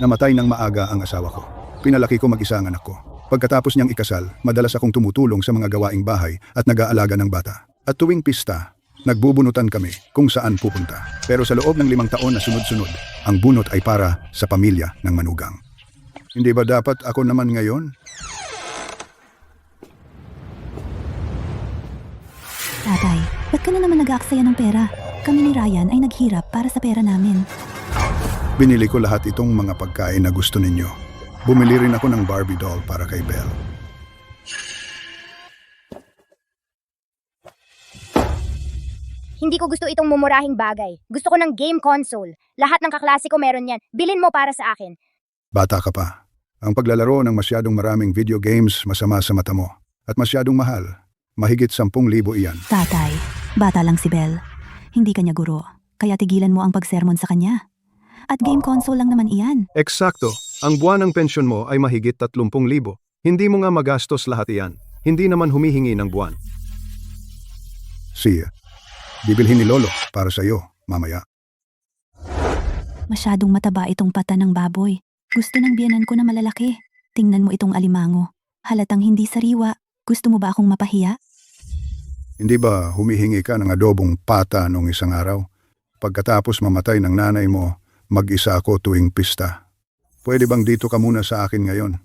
Namatay ng maaga ang asawa ko. Pinalaki ko mag-isa ang anak ko. Pagkatapos niyang ikasal, madalas akong tumutulong sa mga gawaing bahay at nag-aalaga ng bata. At tuwing pista, nagbubunutan kami kung saan pupunta. Pero sa loob ng 5 taon na sunod-sunod, ang bunot ay para sa pamilya ng manugang. Hindi ba dapat ako naman ngayon? Tatay, ba't ka na naman nag-aaksaya ng pera? Kami ni Ryan ay naghirap para sa pera namin. Binili ko lahat itong mga pagkain na gusto ninyo. Bumili rin ako ng Barbie doll para kay Belle. Hindi ko gusto itong mumurahing bagay. Gusto ko ng game console. Lahat ng kaklase ko meron yan. Bilin mo para sa akin. Bata ka pa. Ang paglalaro ng masyadong maraming video games masama sa mata mo. At masyadong mahal. Mahigit 10,000 iyan. Tatay, bata lang si Belle. Hindi kanya guro, kaya tigilan mo ang pagsermon sa kanya. At game console lang naman iyan. Eksakto. Ang buwan ng pensyon mo ay mahigit 30,000. Hindi mo nga magastos lahat iyan. Hindi naman humihingi ng buwan. Siya. Bibilhin ni Lolo para sa iyo, mamaya. Masyadong mataba itong pata ng baboy. Gusto ng biyanan ko na malalaki. Tingnan mo itong alimango. Halatang hindi sariwa. Gusto mo ba akong mapahiya? Hindi ba humihingi ka ng adobong pata noong isang araw? Pagkatapos mamatay ng nanay mo, mag-isa ako tuwing pista. Pwede bang dito ka muna sa akin ngayon?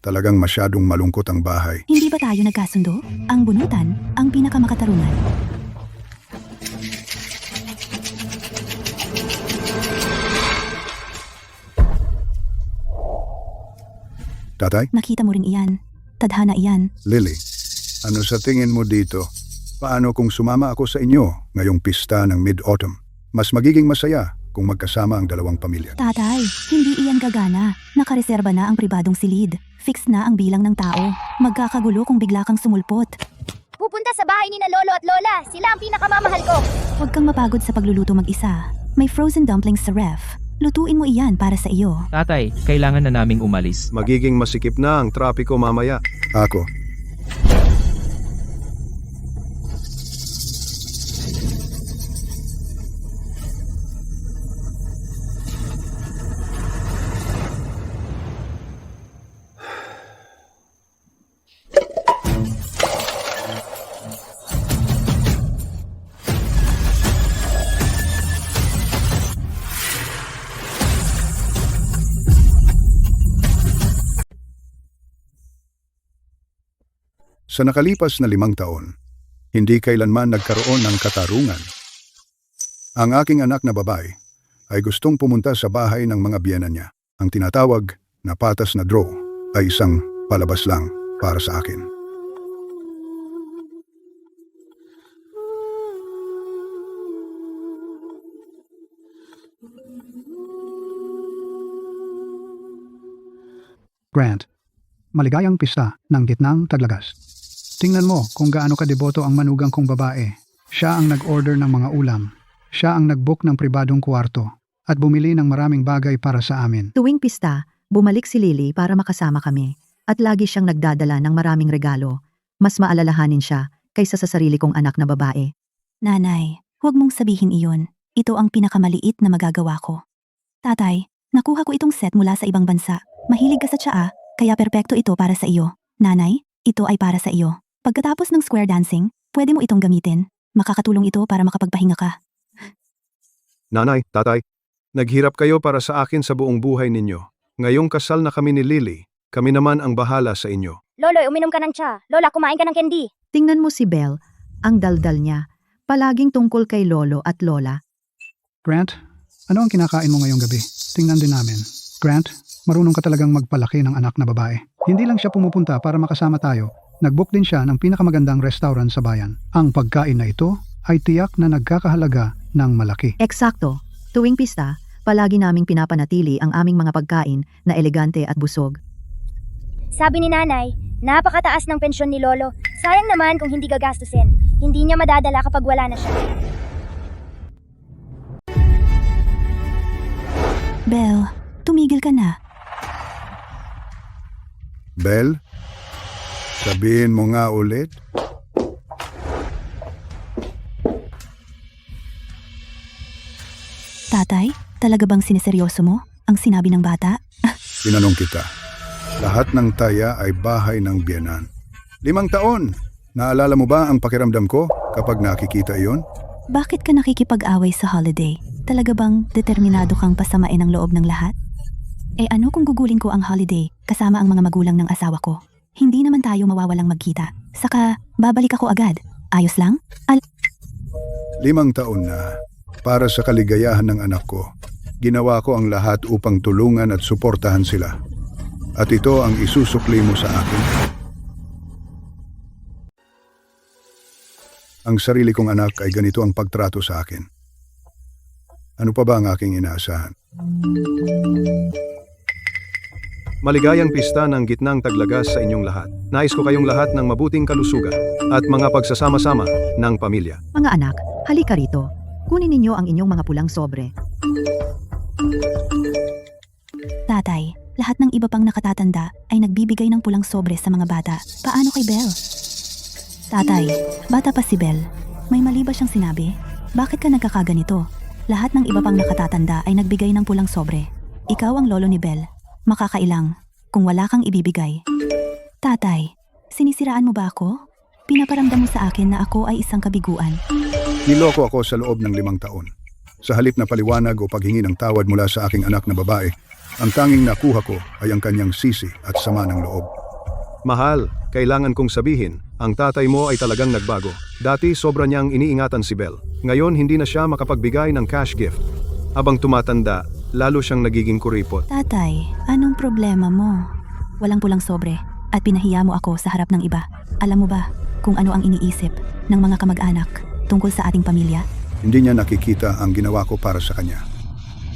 Talagang masyadong malungkot ang bahay. Hindi ba tayo nagkasundo? Ang bunutan, ang pinakamakatarungan. Tatay? Nakita mo rin iyan. Tadhana iyan. Lily, ano sa tingin mo dito? Paano kung sumama ako sa inyo ngayong pista ng Mid-Autumn? Mas magiging masaya kung magkasama ang dalawang pamilya. Tatay, hindi iyan gagana. Nakareserba na ang pribadong silid. Fix na ang bilang ng tao. Magkakagulo kung bigla kang sumulpot. Pupunta sa bahay ni na Lolo at Lola. Sila ang pinakamamahal ko. Huwag kang mapagod sa pagluluto mag-isa. May frozen dumplings sa ref. Lutuin mo iyan para sa iyo. Tatay, kailangan na naming umalis. Magiging masikip na ang trapiko mamaya. Ako, sa nakalipas na 5 taon, hindi kailanman nagkaroon ng katarungan. Ang aking anak na babae ay gustong pumunta sa bahay ng mga biyenan niya. Ang tinatawag na patas na draw ay isang palabas lang para sa akin. Grant, maligayang pista ng gitnang taglagas. Tingnan mo kung gaano kadeboto ang manugang kong babae. Siya ang nag-order ng mga ulam. Siya ang nag-book ng pribadong kwarto at bumili ng maraming bagay para sa amin. Tuwing pista, bumalik si Lily para makasama kami at lagi siyang nagdadala ng maraming regalo. Mas maalalahanin siya kaysa sa sarili kong anak na babae. Nanay, huwag mong sabihin iyon. Ito ang pinakamaliit na magagawa ko. Tatay, nakuha ko itong set mula sa ibang bansa. Mahilig ka sa tsaa, kaya perpekto ito para sa iyo. Nanay, ito ay para sa iyo. Pagkatapos ng square dancing, pwede mo itong gamitin. Makakatulong ito para makapagpahinga ka. Nanay, tatay, naghirap kayo para sa akin sa buong buhay ninyo. Ngayong kasal na kami ni Lily, kami naman ang bahala sa inyo. Lolo, uminom ka ng tsa. Lola, kumain ka ng candy. Tingnan mo si Belle, ang daldal niya. Palaging tungkol kay Lolo at Lola. Grant, ano ang kinakain mo ngayong gabi? Tingnan din namin. Grant, marunong ka talagang magpalaki ng anak na babae. Hindi lang siya pumupunta para makasama tayo. Nag-book din siya ng pinakamagandang restaurant sa bayan. Ang pagkain na ito ay tiyak na nagkakahalaga ng malaki. Eksakto, tuwing pista, palagi naming pinapanatili ang aming mga pagkain na elegante at busog. Sabi ni nanay, napakataas ng pensyon ni Lolo. Sayang naman kung hindi gagastusin. Hindi niya madadala kapag wala na siya. Belle, tumigil ka na. Belle, sabihin mo nga ulit. Tatay, talaga bang sineseryoso mo? ang sinabi ng bata? Tinanong kita. Lahat ng taya ay bahay ng biyenan. 5 taon! Naalala mo ba ang pakiramdam ko kapag nakikita iyon? Bakit ka nakikipag-away sa holiday? Talaga bang determinado kang pasamain ang loob ng lahat? Eh ano kung gugulin ko ang holiday kasama ang mga magulang ng asawa ko? Hindi naman tayo mawawalang magkita. Saka, babalik ako agad. Ayos lang? 5 taon na. Para sa kaligayahan ng anak ko, ginawa ko ang lahat upang tulungan at suportahan sila. At ito ang isusukli mo sa akin. Ang sarili kong anak ay ganito ang pagtrato sa akin. Ano pa ba ang aking inaasahan? Maligayang pista ng gitnang taglagas sa inyong lahat. Nais ko kayong lahat ng mabuting kalusugan at mga pagsasama-sama ng pamilya. Mga anak, halika rito. Kunin ninyo ang inyong mga pulang sobre. Tatay, lahat ng iba pang nakatatanda ay nagbibigay ng pulang sobre sa mga bata. Paano kay Belle? Tatay, bata pa si Belle. May mali ba siyang sinabi? Bakit ka nagkakaganito? Lahat ng iba pang nakatatanda ay nagbigay ng pulang sobre. Ikaw ang lolo ni Belle. Makakailang kung wala kang ibibigay. Tatay, sinisiraan mo ba ako? Pinaparamdam mo sa akin na ako ay isang kabiguan. Niloko ako sa loob ng 5 taon. Sa halip na paliwanag o paghingi ng tawad mula sa aking anak na babae, ang tanging nakuha ko ay ang kanyang sisi at sama ng loob. Mahal, kailangan kong sabihin, ang tatay mo ay talagang nagbago. Dati sobra niyang iniingatan si Belle. Ngayon hindi na siya makapagbigay ng cash gift. Habang tumatanda, lalo siyang nagiging kuripot. Tatay, anong problema mo? Walang pulang sobre at pinahiya mo ako sa harap ng iba. Alam mo ba kung ano ang iniisip ng mga kamag-anak tungkol sa ating pamilya? Hindi niya nakikita ang ginawa ko para sa kanya.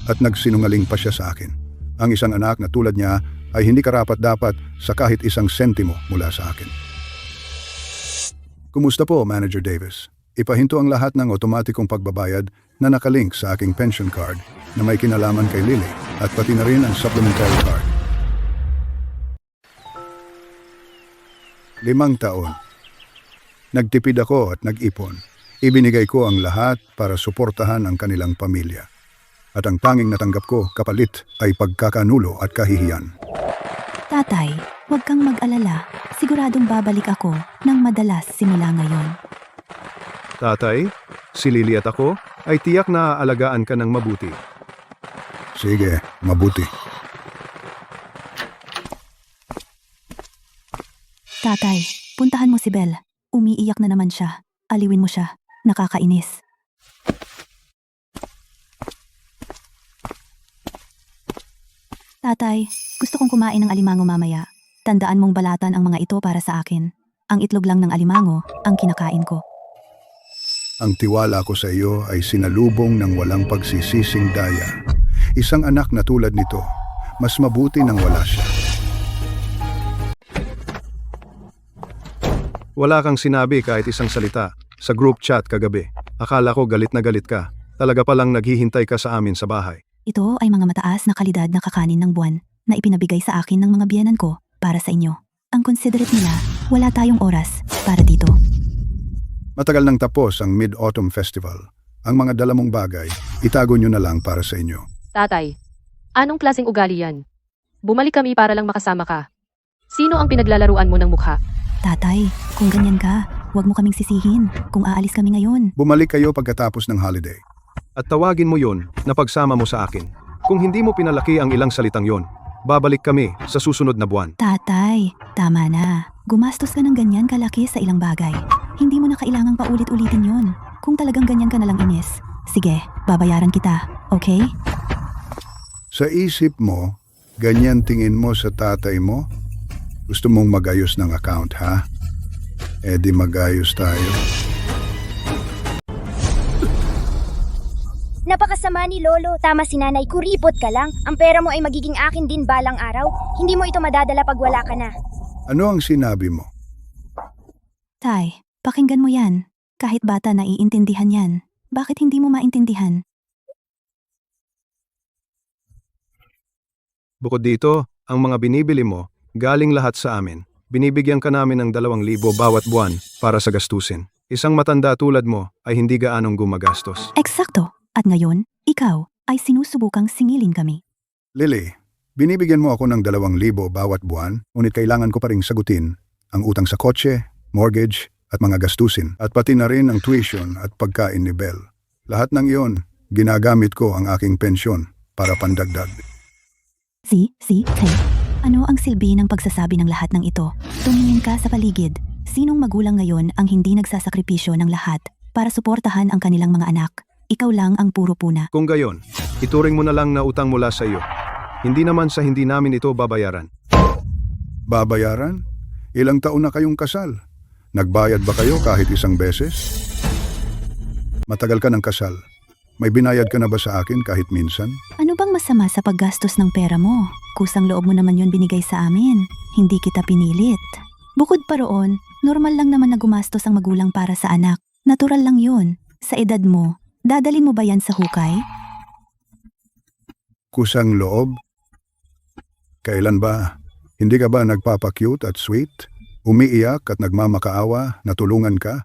At nagsinungaling pa siya sa akin. Ang isang anak na tulad niya ay hindi karapat-dapat sa kahit isang sentimo mula sa akin. Kumusta po, Manager Davis? Ipahinto ang lahat ng otomatikong pagbabayad na nakalink sa aking pension card na may kinalaman kay Lily at pati na rin ang supplementary card. 5 taon. Nagtipid ako at nag-ipon. Ibinigay ko ang lahat para suportahan ang kanilang pamilya. At ang tanging natanggap ko kapalit ay pagkakanulo at kahihiyan. Tatay, huwag kang mag-alala. Siguradong babalik ako ng madalas simula ngayon. Tatay, si Lily at ako ay tiyak na aalagaan ka ng mabuti. Sige, mabuti. Tatay, puntahan mo si Belle. Umiiyak na naman siya. Aliwin mo siya. Nakakainis. Tatay, gusto kong kumain ng alimango mamaya. Tandaan mong balatan ang mga ito para sa akin. Ang itlog lang ng alimango ang kinakain ko. Ang tiwala ko sa iyo ay sinalubong ng walang pagsisising daya. Isang anak na tulad nito, mas mabuti nang wala siya. Wala kang sinabi kahit isang salita sa group chat kagabi. Akala ko galit na galit ka. Talaga palang naghihintay ka sa amin sa bahay. Ito ay mga mataas na kalidad na kakanin ng buwan na ipinabigay sa akin ng mga biyenan ko para sa inyo. Ang considerate nila, wala tayong oras para dito. Matagal nang tapos ang Mid-Autumn Festival. Ang mga dala mong bagay, itago nyo na lang para sa inyo. Tatay, anong klaseng ugali yan? Bumalik kami para lang makasama ka. Sino ang pinaglalaruan mo ng mukha? Tatay, kung ganyan ka, huwag mo kaming sisihin kung aalis kami ngayon. Bumalik kayo pagkatapos ng holiday. At tawagin mo yon na pagsama mo sa akin. Kung hindi mo pinalaki ang ilang salitang yon, babalik kami sa susunod na buwan. Tatay, tama na. Gumastos ka ng ganyan kalaki sa ilang bagay. Hindi mo na kailangang paulit-ulitin yon. Kung talagang ganyan ka na lang inis, sige, babayaran kita, okay? Sa isip mo, ganyan tingin mo sa tatay mo? Gusto mong magayos ng account, ha? Eh di magayos tayo. Napakasama ni Lolo. Tama si Nanay, kuripot ka lang. Ang pera mo ay magiging akin din balang araw. Hindi mo ito madadala pag wala ka na. Ano ang sinabi mo? Tay, pakinggan mo yan. Kahit bata naiintindihan yan. Bakit hindi mo maintindihan? Bukod dito, ang mga binibili mo, galing lahat sa amin. Binibigyan ka namin ng 2,000 bawat buwan para sa gastusin. Isang matanda tulad mo ay hindi gaanong gumagastos. Eksakto. At ngayon, ikaw ay sinusubukang singilin kami. Lily, binibigyan mo ako ng 2,000 bawat buwan, ngunit kailangan ko pa ring sagutin ang utang sa kotse, mortgage, at mga gastusin, at pati na rin ang tuition at pagkain ni Belle. Lahat ng iyon, ginagamit ko ang aking pensyon para pandagdag. Hey. Ano ang silbi ng pagsasabi ng lahat ng ito? Tumingin ka sa paligid. Sinong magulang ngayon ang hindi nagsasakripisyo ng lahat para suportahan ang kanilang mga anak? Ikaw lang ang puro puna. Kung gayon, ituring mo na lang na utang mula sa iyo. Hindi naman sa hindi namin ito babayaran. Babayaran? Ilang taon na kayong kasal? Nagbayad ba kayo kahit isang beses? Matagal ka ng kasal. May binayad ka na ba sa akin kahit minsan? Ano bang masama sa paggastos ng pera mo? Kusang loob mo naman yun binigay sa amin. Hindi kita pinilit. Bukod pa roon, normal lang naman na gumastos ang magulang para sa anak. Natural lang yun. Sa edad mo, dadalin mo ba yan sa hukay? Kusang loob? Kailan ba? Hindi ka ba nagpapa-cute at sweet? Umiiyak at nagmamakaawa, natulungan ka?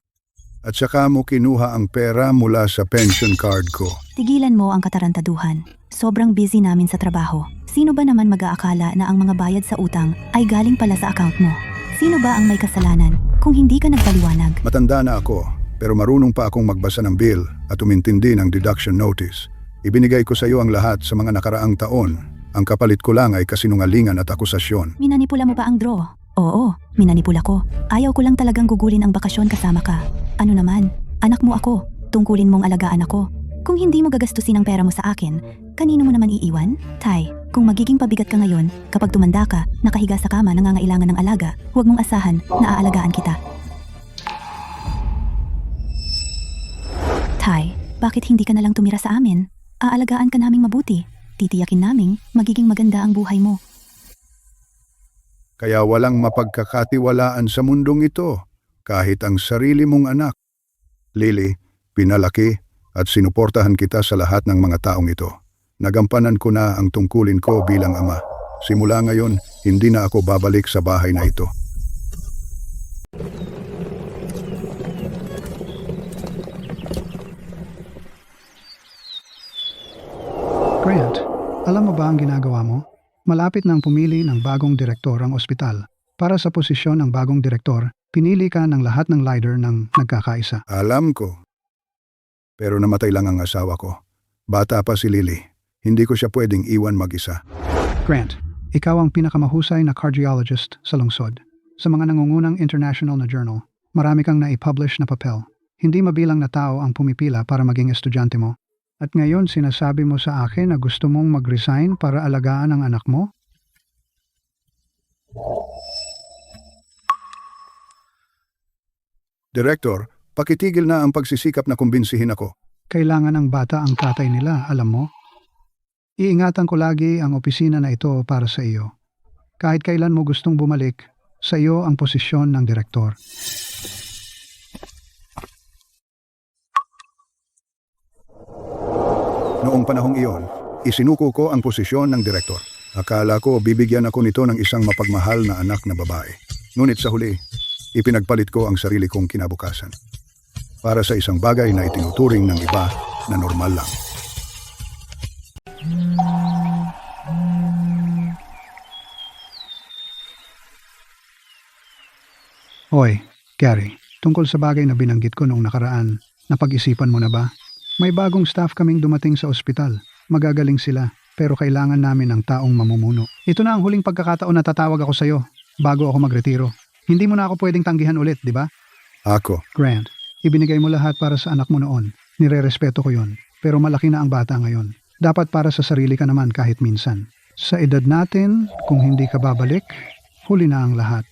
At saka mo kinuha ang pera mula sa pension card ko. Tigilan mo ang katarantaduhan. Sobrang busy namin sa trabaho. Sino ba naman mag-aakala na ang mga bayad sa utang ay galing pala sa account mo? Sino ba ang may kasalanan kung hindi ka nagpaliwanag? Matanda na ako, pero marunong pa akong magbasa ng bill at umintindi ng deduction notice. Ibinigay ko sa iyo ang lahat sa mga nakaraang taon. Ang kapalit ko lang ay kasinungalingan at akusasyon. Minanipula mo ba ang draw? Oo, minanipula ko. Ayaw ko lang talagang gugulin ang bakasyon kasama ka. Ano naman, anak mo ako. Tungkulin mong alagaan ako. Kung hindi mo gagastusin ang pera mo sa akin, kanino mo naman iiwan? Tay, kung magiging pabigat ka ngayon, kapag tumanda ka, nakahiga sa kama nangangailangan ng alaga, huwag mong asahan na aalagaan kita. Tay, bakit hindi ka nalang tumira sa amin? Aalagaan ka naming mabuti. Titiyakin naming magiging maganda ang buhay mo. Kaya walang mapagkakatiwalaan sa mundong ito, kahit ang sarili mong anak. Lily, pinalaki at sinuportahan kita sa lahat ng mga taong ito. Nagampanan ko na ang tungkulin ko bilang ama. Simula ngayon, hindi na ako babalik sa bahay na ito. Grant, alam mo ba ang ginagawa mo? Malapit nang pumili ng bagong direktor ang ospital. Para sa posisyon ng bagong direktor, pinili ka ng lahat ng leader ng nagkakaisa. Alam ko. Pero namatay lang ang asawa ko. Bata pa si Lily. Hindi ko siya pwedeng iwan mag-isa. Grant, ikaw ang pinakamahusay na cardiologist sa lungsod. Sa mga nangungunang international na journal, marami kang na-publish na papel. Hindi mabilang na tao ang pumipila para maging estudyante mo. At ngayon sinasabi mo sa akin na gusto mong mag-resign para alagaan ang anak mo? Director, pakitigil na ang pagsisikap na kumbinsihin ako. Kailangan ng bata ang tatay nila, alam mo? Iingatan ko lagi ang opisina na ito para sa iyo. Kahit kailan mo gustong bumalik, sa iyo ang posisyon ng direktor. Noong panahong iyon, isinuko ko ang posisyon ng direktor. Akala ko bibigyan ako nito ng isang mapagmahal na anak na babae. Ngunit sa huli, ipinagpalit ko ang sarili kong kinabukasan. Para sa isang bagay na itinuturing ng iba na normal lang. Hoy, Gary, tungkol sa bagay na binanggit ko noong nakaraan, napag-isipan mo na ba? May bagong staff kaming dumating sa ospital. Magagaling sila, pero kailangan namin ng taong mamumuno. Ito na ang huling pagkakataon na tatawag ako sa'yo bago ako magretiro. Hindi mo na ako pwedeng tanggihan ulit, di ba? Ako, Grant, ibinigay mo lahat para sa anak mo noon. Nire-respeto ko yon. Pero malaki na ang bata ngayon. Dapat para sa sarili ka naman kahit minsan. Sa edad natin, kung hindi ka babalik, huli na ang lahat.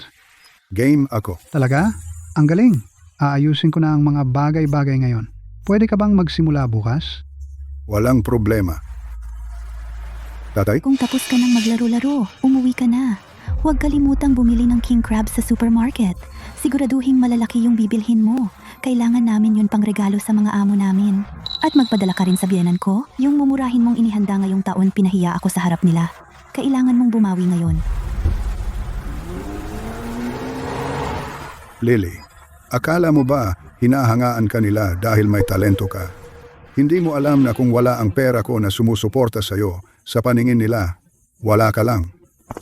game ako. Talaga? Ang galing. Aayusin ko na ang mga bagay-bagay ngayon. Pwede ka bang magsimula bukas? Walang problema. Tatay? Kung tapos ka nang maglaro-laro, umuwi ka na. Huwag kalimutang bumili ng king crab sa supermarket. Siguraduhin malalaki yung bibilhin mo. Kailangan namin yun pang regalo sa mga amo namin. At magpadala ka rin sa biyenan ko, yung mumurahin mong inihanda ngayong taon pinahiya ako sa harap nila. Kailangan mong bumawi ngayon. Lily, akala mo ba hinahangaan ka nila dahil may talento ka? Hindi mo alam na kung wala ang pera ko na sumusuporta sa'yo, sa paningin nila, Wala ka lang.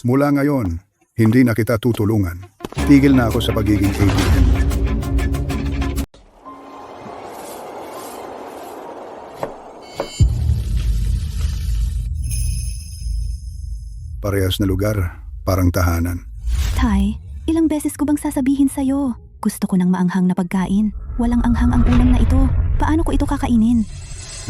Mula ngayon, hindi na kita tutulungan. Tigil na ako sa pagiging ATM. Parehas na lugar, parang tahanan. Tay, ilang beses ko bang sasabihin sa'yo? Gusto ko ng maanghang na pagkain. Walang anghang ang ulam na ito. Paano ko ito kakainin?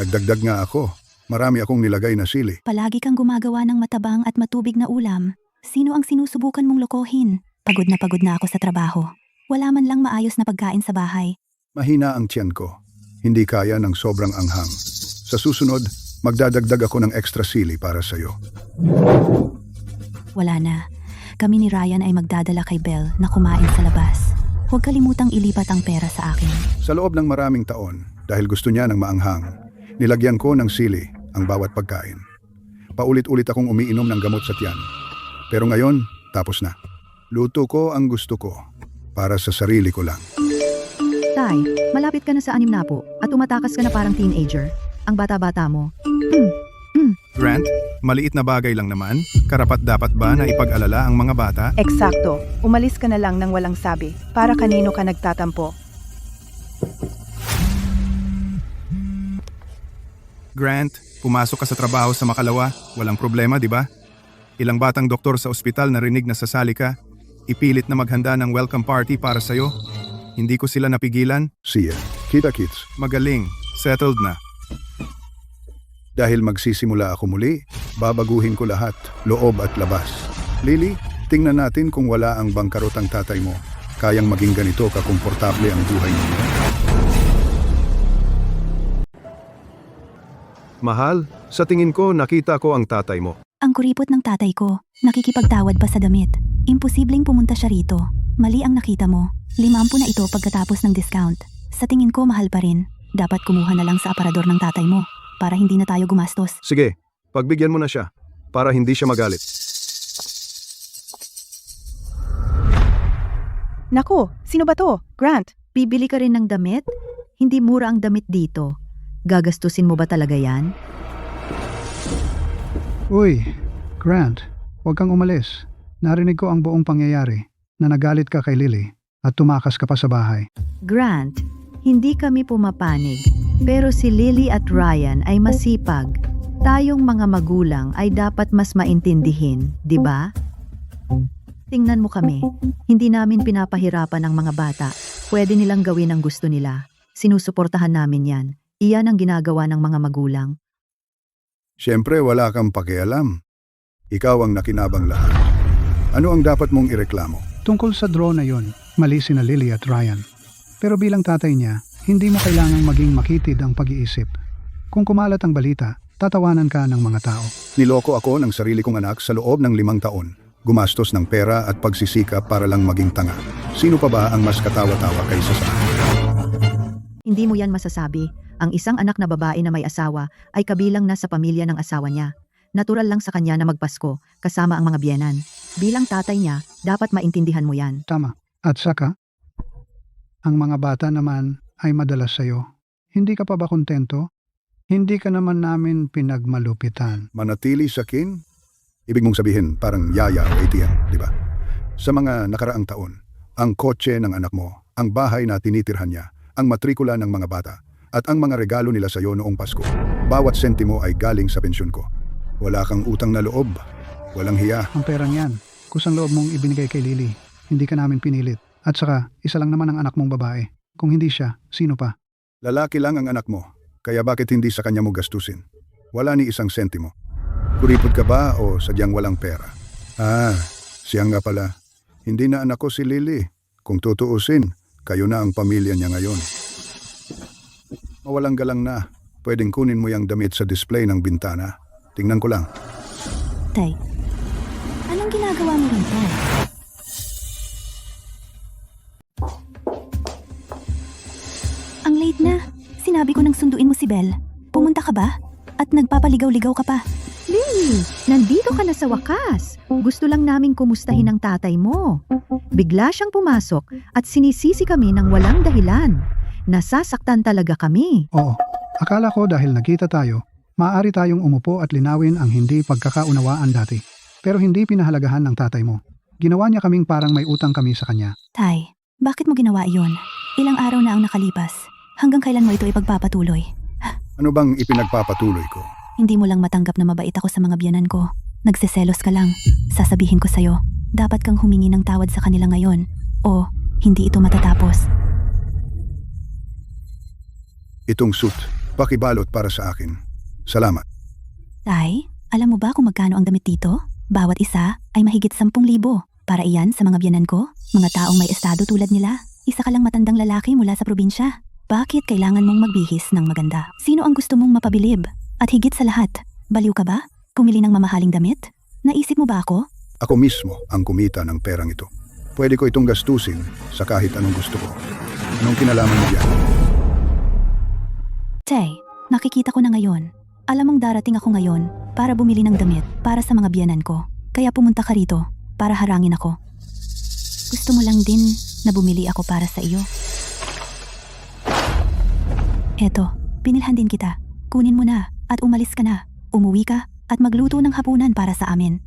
Nagdagdag nga ako. Marami akong nilagay na sili. Palagi kang gumagawa ng matabang at matubig na ulam. Sino ang sinusubukan mong lokohin? Pagod na ako sa trabaho. Wala man lang maayos na pagkain sa bahay. Mahina ang tiyan ko. Hindi kaya ng sobrang anghang. Sa susunod, magdadagdag ako ng extra sili para sa'yo. Wala na. Kami ni Ryan ay magdadala kay Belle na kumain sa labas. Huwag kalimutang ilipat ang pera sa akin. Sa loob ng maraming taon, dahil gusto niya ng maanghang, nilagyan ko ng sili ang bawat pagkain. Paulit-ulit akong umiinom ng gamot sa tiyan. Pero ngayon, tapos na. Luto ko ang gusto ko. Para sa sarili ko lang. Tay, malapit ka na sa 6 na po at umatakas ka na parang teenager. Ang bata-bata mo. Grant, maliit na bagay lang naman. Karapat-dapat ba na ipag-alala ang mga bata? Eksakto. Umalis ka na lang nang walang sabi. Para kanino ka nagtatampo. Grant, pumasok ka sa trabaho sa Makalawa. Walang problema, di ba? Ilang batang doktor sa ospital narinig na sasali ka. Ipilit na maghanda ng welcome party para sa'yo. Hindi ko sila napigilan. See ya. Kita-kits. Magaling. Settled na. Dahil magsisimula ako muli, babaguhin ko lahat, loob at labas. Lily, tingnan natin kung wala ang bangkarotang tatay mo. Kayang maging ganito kakomportable ang buhay mo. Mahal, sa tingin ko nakita ko ang tatay mo. Ang kuripot ng tatay ko. Nakikipagtawad pa sa damit. Imposibleng pumunta siya rito. Mali ang nakita mo. 50 na ito pagkatapos ng discount. Sa tingin ko mahal pa rin. Dapat kumuha na lang sa aparador ng tatay mo para hindi na tayo gumastos. Sige, pagbigyan mo na siya para hindi siya magalit. Naku, sino ba to? Grant. Bibili ka rin ng damit? Hindi mura ang damit dito. Gagastusin mo ba talaga yan? Uy, Grant, huwag kang umalis. Narinig ko ang buong pangyayari na nagalit ka kay Lily at tumakas ka pa sa bahay. Grant, hindi kami pumapanig. Pero si Lily at Ryan ay masipag. Tayong mga magulang ay dapat mas maintindihin, di ba? Tingnan mo kami. Hindi namin pinapahirapan ang mga bata. Pwede nilang gawin ang gusto nila. Sinusuportahan namin yan. Iyan ang ginagawa ng mga magulang. Siyempre, wala kang pakialam. Ikaw ang nakinabang lahat. Ano ang dapat mong ireklamo? Tungkol sa draw na yon, mali sina Lily at Ryan. Pero bilang tatay niya, hindi mo kailangang maging makitid ang pag-iisip. Kung kumalat ang balita, tatawanan ka ng mga tao. Niloko ako ng sarili kong anak sa loob ng 5 taon. Gumastos ng pera at pagsisikap para lang maging tanga. Sino pa ba ang mas katawa-tawa kaysa sa akin? Hindi mo yan masasabi. Ang isang anak na babae na may asawa ay kabilang na sa pamilya ng asawa niya. Natural lang sa kanya na magpasko kasama ang mga biyenan. Bilang tatay niya, dapat maintindihan mo yan. Tama. At saka, ang mga bata naman ay madalas sa'yo. Hindi ka pa ba kontento? Hindi ka naman namin pinagmalupitan. Manatili sa kin? Ibig mong sabihin parang yaya o ATM, di ba? Sa mga nakaraang taon, ang kotse ng anak mo, ang bahay na tinitirhan niya, ang matrikula ng mga bata, at ang mga regalo nila sa iyo noong Pasko. Bawat sentimo ay galing sa pensyon ko. Wala kang utang na loob. Walang hiya. Ang perang yan, kusang loob mong ibinigay kay Lily. Hindi ka namin pinilit. At saka, isa lang naman ang anak mong babae. Kung hindi siya, sino pa? Lalaki lang ang anak mo, kaya bakit hindi sa kanya mo gastusin? Wala ni isang sentimo. Kuripot ka ba o sadyang walang pera? Siya nga pala. Hindi na anak ko si Lily. Kung tutuusin, kayo na ang pamilya niya ngayon. Mawalang galang na. Pwedeng kunin mo yung damit sa display ng bintana. Tingnan ko lang. Tay, anong ginagawa mo rito? Ang late na. Sinabi ko nang sunduin mo si Belle. Pumunta ka ba? At nagpapaligaw-ligaw ka pa. Lily, nandito ka na sa wakas. Gusto lang naming kumustahin ang tatay mo. Bigla siyang pumasok at sinisisi kami ng walang dahilan. Nasasaktan talaga kami. Oo, akala ko dahil nagkita tayo, maaari tayong umupo at linawin ang hindi pagkakaunawaan dati. Pero hindi pinahalagahan ng tatay mo. Ginawa niya kaming parang may utang kami sa kanya. Tay, bakit mo ginawa iyon? Ilang araw na ang nakalipas. Hanggang kailan mo ito ipagpapatuloy? Ano bang ipinagpapatuloy ko? Hindi mo lang matanggap na mabait ako sa mga biyanan ko. Nagseselos ka lang. Sasabihin ko sa'yo, dapat kang humingi ng tawad sa kanila ngayon. O, hindi ito matatapos. Itong suit, pakibalot para sa akin. Salamat. Tay, alam mo ba kung magkano ang damit dito? Bawat isa ay mahigit 10,000. Para iyan sa mga biyanan ko, mga taong may estado tulad nila. Isa ka lang matandang lalaki mula sa probinsya. Bakit kailangan mong magbihis ng maganda? Sino ang gusto mong mapabilib? At higit sa lahat, baliw ka ba? Pumili ng mamahaling damit? Naisip mo ba ako? Ako mismo ang kumita ng perang ito. Pwede ko itong gastusin sa kahit anong gusto ko. Anong kinalaman mo diyan? Tay, nakikita ko na ngayon. Alam mong darating ako ngayon para bumili ng damit para sa mga biyanan ko. Kaya pumunta ka rito para harangin ako. Gusto mo lang din na bumili ako para sa iyo. Eto, pinilhan din kita. Kunin mo na at umalis ka na. Umuwi ka at magluto ng hapunan para sa amin.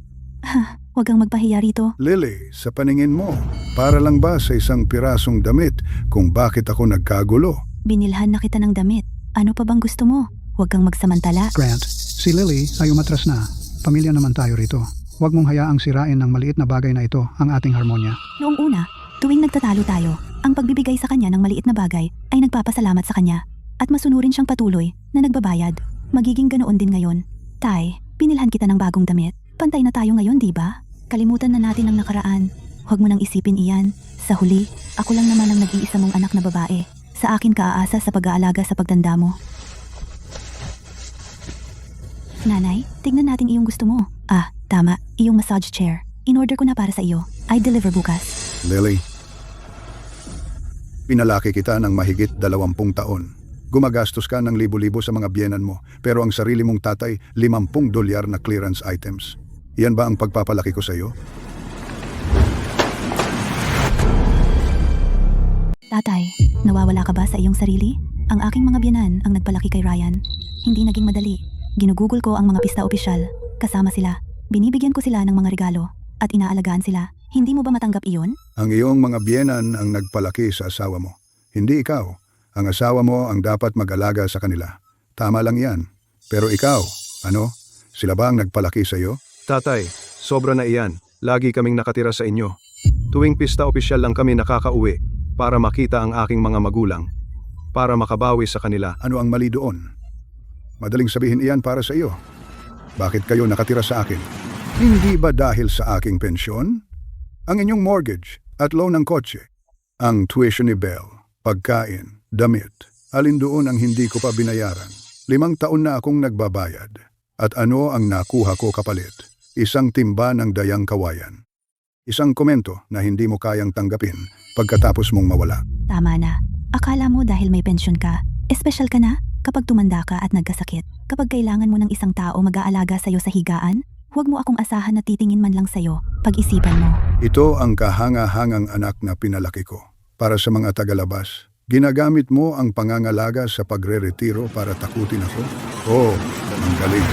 Huwag kang magpahiya rito. Lily, sa paningin mo, para lang ba sa isang pirasong damit kung bakit ako nagkagulo? Binilhan na kita ng damit. Ano pa bang gusto mo? Huwag kang magsamantala. Grant, si Lily ay umatras na. Pamilya naman tayo rito. Huwag mong hayaang sirain ng maliit na bagay na ito ang ating harmonya. Noong una, tuwing nagtatalo tayo, ang pagbibigay sa kanya ng maliit na bagay ay nagpapasalamat sa kanya. At masunurin siyang patuloy na nagbabayad. Magiging ganoon din ngayon. Tay, pinilhan kita ng bagong damit. Pantay na tayo ngayon, di ba? Kalimutan na natin ang nakaraan. Huwag mo nang isipin iyan. Sa huli, ako lang naman ang nag-iisa mong anak na babae. Sa akin ka aasa sa pag-aalaga sa pagtanda mo. Nanay, tignan natin iyong gusto mo. Ah, tama, iyong massage chair. In-order ko na para sa iyo. I deliver bukas. Lily, pinalaki kita ng mahigit 20 taon. Gumagastos ka ng libo-libo sa mga biyenan mo, pero ang sarili mong tatay, $50 na clearance items. Yan ba ang pagpapalaki ko sa iyo? Tatay, nawawala ka ba sa iyong sarili? Ang aking mga biyanan ang nagpalaki kay Ryan. Hindi naging madali. Ginugugol ko ang mga pista opisyal. Kasama sila. Binibigyan ko sila ng mga regalo. At inaalagaan sila. Hindi mo ba matanggap iyon? Ang iyong mga biyenan ang nagpalaki sa asawa mo. Hindi ikaw. Ang asawa mo ang dapat mag-alaga sa kanila. Tama lang yan. Pero ikaw, ano? Sila ba ang nagpalaki sa iyo? Tatay, sobra na iyan. Lagi kaming nakatira sa inyo. Tuwing pista opisyal lang kami nakakauwi para makita ang aking mga magulang. Para makabawi sa kanila. Ano ang mali doon? Madaling sabihin iyan para sa iyo. Bakit kayo nakatira sa akin? Hindi ba dahil sa aking pensyon? Ang inyong mortgage at loan ng kotse. Ang tuition ni Belle, pagkain, damit. Alin doon ang hindi ko pa binayaran? 5 taon na akong nagbabayad. At ano ang nakuha ko kapalit? Isang timba ng dayang kawayan. Isang komento na hindi mo kayang tanggapin pagkatapos mong mawala. Tama na. Akala mo dahil may pensyon ka, espesyal ka na? Kapag tumanda ka at nagkasakit, kapag kailangan mo ng isang tao mag-aalaga sa'yo sa higaan, huwag mo akong asahan na titingin man lang sa'yo. Pag-isipan mo. Ito ang kahanga-hangang anak na pinalaki ko. Para sa mga tagalabas, ginagamit mo ang pangangalaga sa pagre-retiro para takutin ako? Oh, ang galing.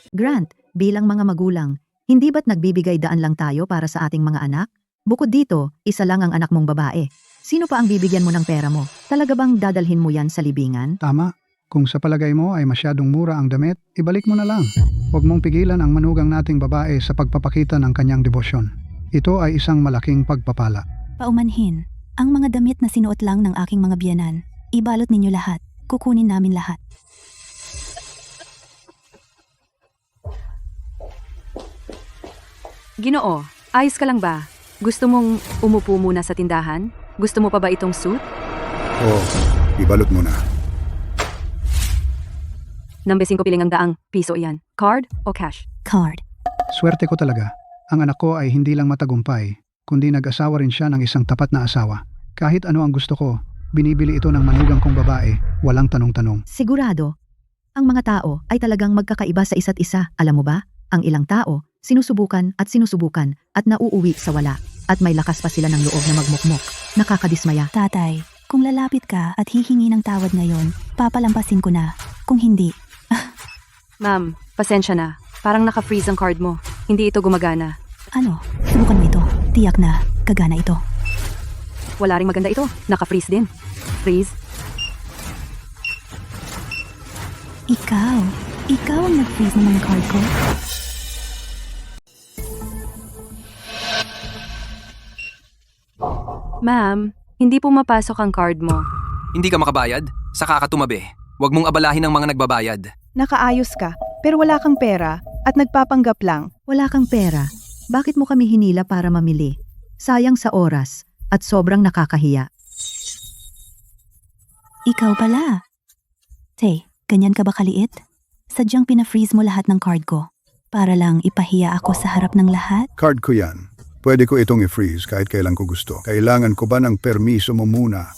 Grant, bilang mga magulang, hindi ba't nagbibigay daan lang tayo para sa ating mga anak? Bukod dito, isa lang ang anak mong babae. Sino pa ang bibigyan mo ng pera mo? Talaga bang dadalhin mo yan sa libingan? Tama. Kung sa palagay mo ay masyadong mura ang damit, ibalik mo na lang. Huwag mong pigilan ang manugang nating babae sa pagpapakita ng kanyang debosyon. Ito ay isang malaking pagpapala. Paumanhin, ang mga damit na sinuot lang ng aking mga biyanan, ibalot ninyo lahat. Kukunin namin lahat. Ginoo, ayos ka lang ba? Gusto mong umupo muna sa tindahan? Gusto mo pa ba itong suit? Oh, ibalot mo na. Nambesin ko piling ang daang piso iyan. Card o cash? Card. Swerte ko talaga. Ang anak ko ay hindi lang matagumpay, kundi nag-asawa rin siya ng isang tapat na asawa. Kahit ano ang gusto ko, binibili ito ng manugang kong babae, walang tanong-tanong. Sigurado, ang mga tao ay talagang magkakaiba sa isa't isa. Alam mo ba? Ang ilang tao, sinusubukan at nauuwi sa wala. At may lakas pa sila ng loob na magmukmok. Nakakadismaya. Tatay, kung lalapit ka at hihingi ng tawad ngayon, papalampasin ko na. Kung hindi, Ma'am, pasensya na. Parang naka-freeze ang card mo. Hindi ito gumagana. Ano? Subukan mo ito. Tiyak na gagana ito. Wala ring maganda ito. Naka-freeze din. Freeze. Ikaw ang nag-freeze ng mga card ko. Ma'am, hindi pumapasok ang card mo. Hindi ka makabayad? Saka ka tumabi. Huwag mong abalahin ang mga nagbabayad. Nakaayos ka, pero wala kang pera at nagpapanggap lang. Wala kang pera. Bakit mo kami hinila para mamili? Sayang sa oras at sobrang nakakahiya. Ikaw pala. Tay, ganyan ka ba kaliit? Sadyang pina-freeze mo lahat ng card ko. Para lang ipahiya ako sa harap ng lahat? Card ko yan. Pwede ko itong i-freeze kahit kailan ko gusto. Kailangan ko ba ng permiso mo muna?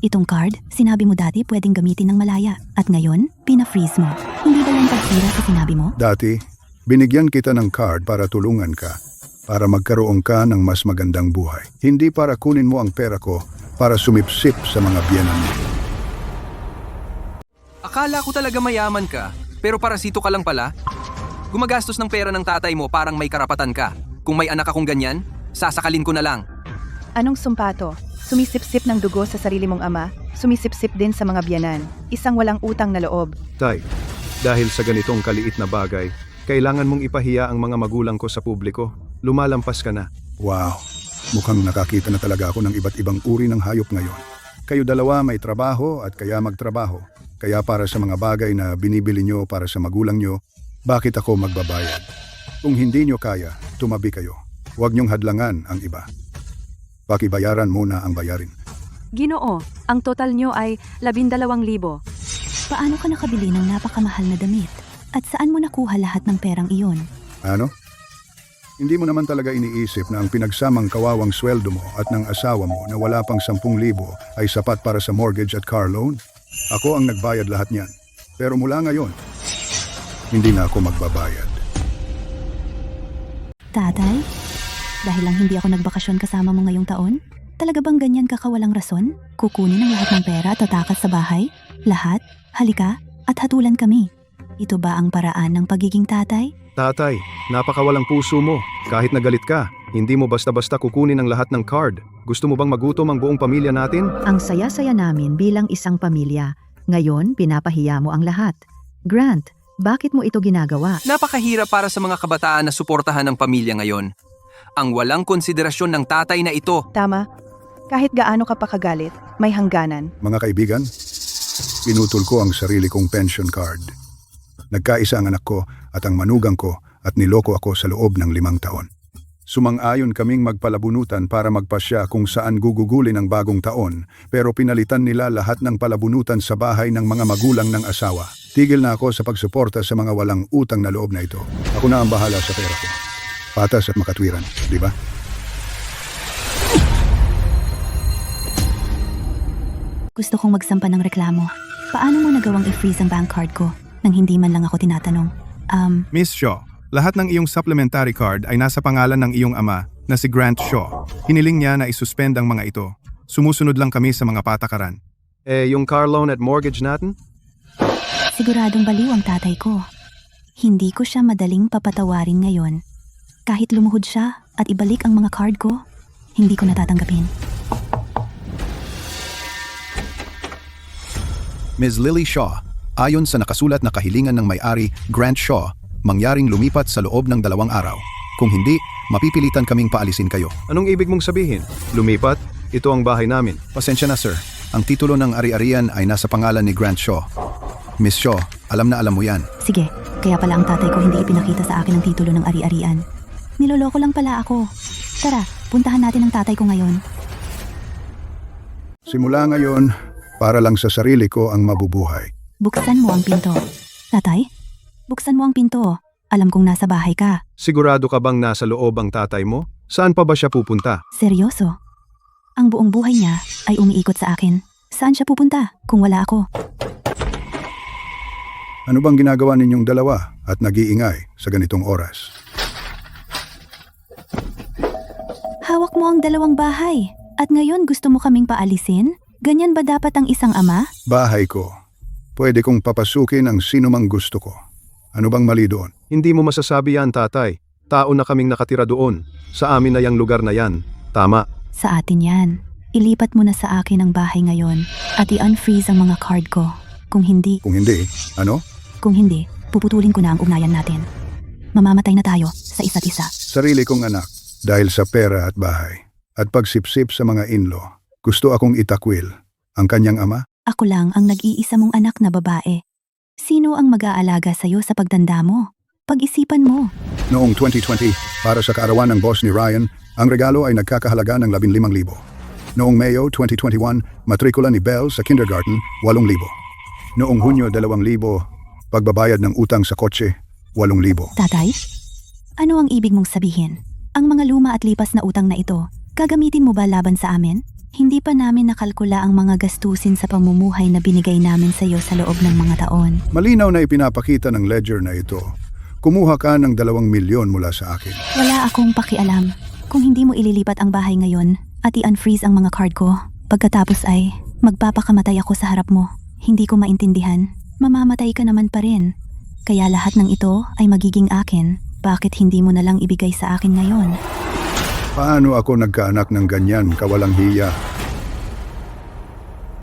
Itong card, sinabi mo dati pwedeng gamitin ng malaya. At ngayon, pina-freeze mo. Hindi ba yan pagsira sa sinabi mo? Dati, binigyan kita ng card para tulungan ka. Para magkaroon ka ng mas magandang buhay. Hindi para kunin mo ang pera ko para sumipsip sa mga biyenan mo. Akala ko talaga mayaman ka, pero parasito ka lang pala. Gumagastos ng pera ng tatay mo parang may karapatan ka. Kung may anak akong ganyan, sasakalin ko na lang. Anong sumpato? Sumisipsip ng dugo sa sarili mong ama, sumisipsip din sa mga biyanan. Isang walang utang na loob. Tay, dahil sa ganitong kaliit na bagay, kailangan mong ipahiya ang mga magulang ko sa publiko. Lumalampas ka na. Wow, mukhang nakakita na talaga ako ng iba't ibang uri ng hayop ngayon. Kayo dalawa may trabaho at kaya magtrabaho. Kaya para sa mga bagay na binibili nyo para sa magulang nyo, bakit ako magbabayad? Kung hindi nyo kaya, tumabi kayo. Huwag nyong hadlangan ang iba. Pakibayaran muna ang bayarin. Ginoo, ang total nyo ay 12,000. Paano ka nakabili ng napakamahal na damit? At saan mo nakuha lahat ng perang iyon? Ano? Hindi mo naman talaga iniisip na ang pinagsamang kawawang sweldo mo at ng asawa mo na wala pang 10,000 ay sapat para sa mortgage at car loan? Ako ang nagbayad lahat niyan. Pero mula ngayon, hindi na ako magbabayad. Tatay? Dahil lang hindi ako nagbakasyon kasama mo ngayong taon? Talaga bang ganyan ka kawalang rason? Kukunin ang lahat ng pera at tatakas sa bahay? Lahat? Halika at hatulan kami. Ito ba ang paraan ng pagiging tatay? Tatay, napakawalang puso mo. Kahit nagalit ka, hindi mo basta-basta kukunin ang lahat ng card. Gusto mo bang magutom ang buong pamilya natin? Ang saya-saya namin bilang isang pamilya. Ngayon, pinapahiya mo ang lahat. Grant, bakit mo ito ginagawa? Napakahirap para sa mga kabataan na suportahan ng pamilya ngayon. Ang walang konsiderasyon ng tatay na ito. Tama. Kahit gaano ka pa kagalit, may hangganan. Mga kaibigan, pinutol ko ang sarili kong pension card. Nagkaisa ang anak ko at ang manugang ko at niloko ako sa loob ng 5 taon. Sumang-ayon kaming magpalabunutan para magpasya kung saan gugugulin ang bagong taon, pero pinalitan nila lahat ng palabunutan sa bahay ng mga magulang ng asawa. Tigil na ako sa pagsuporta sa mga walang utang na loob na ito. Ako na ang bahala sa pera ko. Patas at makatwiran, di ba? Gusto kong magsampa ng reklamo. Paano mo nagawang i-freeze ang bank card ko nang hindi man lang ako tinatanong? Miss Shaw, lahat ng iyong supplementary card ay nasa pangalan ng iyong ama na si Grant Shaw. Hiniling niya na isuspend ang mga ito. Sumusunod lang kami sa mga patakaran. Yung car loan at mortgage natin? Siguradong baliw ang tatay ko. Hindi ko siya madaling papatawarin ngayon. Kahit lumuhod siya at ibalik ang mga card ko, hindi ko natatanggapin. Ms. Lily Shaw, ayon sa nakasulat na kahilingan ng may-ari, Grant Shaw, mangyaring lumipat sa loob ng 2 araw. Kung hindi, mapipilitan kaming paalisin kayo. Anong ibig mong sabihin? Lumipat? Ito ang bahay namin. Pasensya na sir, ang titulo ng ari-arian ay nasa pangalan ni Grant Shaw. Miss Shaw, alam na alam mo yan. Sige, kaya pala ang tatay ko hindi ipinakita sa akin ang titulo ng ari-arian. Niloloko lang pala ako. Tara, puntahan natin ang tatay ko ngayon. Simula ngayon, para lang sa sarili ko ang mabubuhay. Buksan mo ang pinto. Tatay, buksan mo ang pinto. Alam kong nasa bahay ka. Sigurado ka bang nasa loob ang tatay mo? Saan pa ba siya pupunta? Seryoso? Ang buong buhay niya ay umiikot sa akin. Saan siya pupunta kung wala ako? Ano bang ginagawa ninyong dalawa at nag-iingay sa ganitong oras? Hawak mo ang 2 bahay. At ngayon gusto mo kaming paalisin? Ganyan ba dapat ang isang ama? Bahay ko. Pwede kong papasukin ang sino mang gusto ko. Ano bang mali doon? Hindi mo masasabi yan, tatay. Tao na kaming nakatira doon. Sa amin na yang lugar na yan. Tama. Sa atin yan. Ilipat mo na sa akin ang bahay ngayon at i-unfreeze ang mga card ko. Kung hindi, Kung hindi, ano? kung hindi, puputulin ko na ang ugnayan natin. Mamamatay na tayo sa isa't isa. Sarili kong anak, dahil sa pera at bahay. At pagsipsip sa mga in-law, gusto akong itakwil. Ang kanyang ama? Ako lang ang nag-iisa mong anak na babae. Sino ang mag-aalaga sa'yo sa pagtanda mo? Pag-isipan mo. Noong 2020, para sa kaarawan ng boss ni Ryan, ang regalo ay nagkakahalaga ng 15,000. Noong Mayo 2021, matrikula ni Belle sa kindergarten, 8,000. Noong Hunyo 2000, pagbabayad ng utang sa kotse, 8,000. Tatay? Ano ang ibig mong sabihin? Ang mga luma at lipas na utang na ito, gagamitin mo ba laban sa amin? Hindi pa namin nakalkula ang mga gastusin sa pamumuhay na binigay namin sa iyo sa loob ng mga taon. Malinaw na ipinapakita ng ledger na ito. Kumuha ka ng 2 milyon mula sa akin. Wala akong pakialam. Kung hindi mo ililipat ang bahay ngayon at i-unfreeze ang mga card ko, pagkatapos ay magpapakamatay ako sa harap mo. Hindi ko maintindihan. Mamamatay ka naman pa rin. Kaya lahat ng ito ay magiging akin. Bakit hindi mo na lang ibigay sa akin ngayon? Paano ako nagkaanak ng ganyan, kawalang hiya?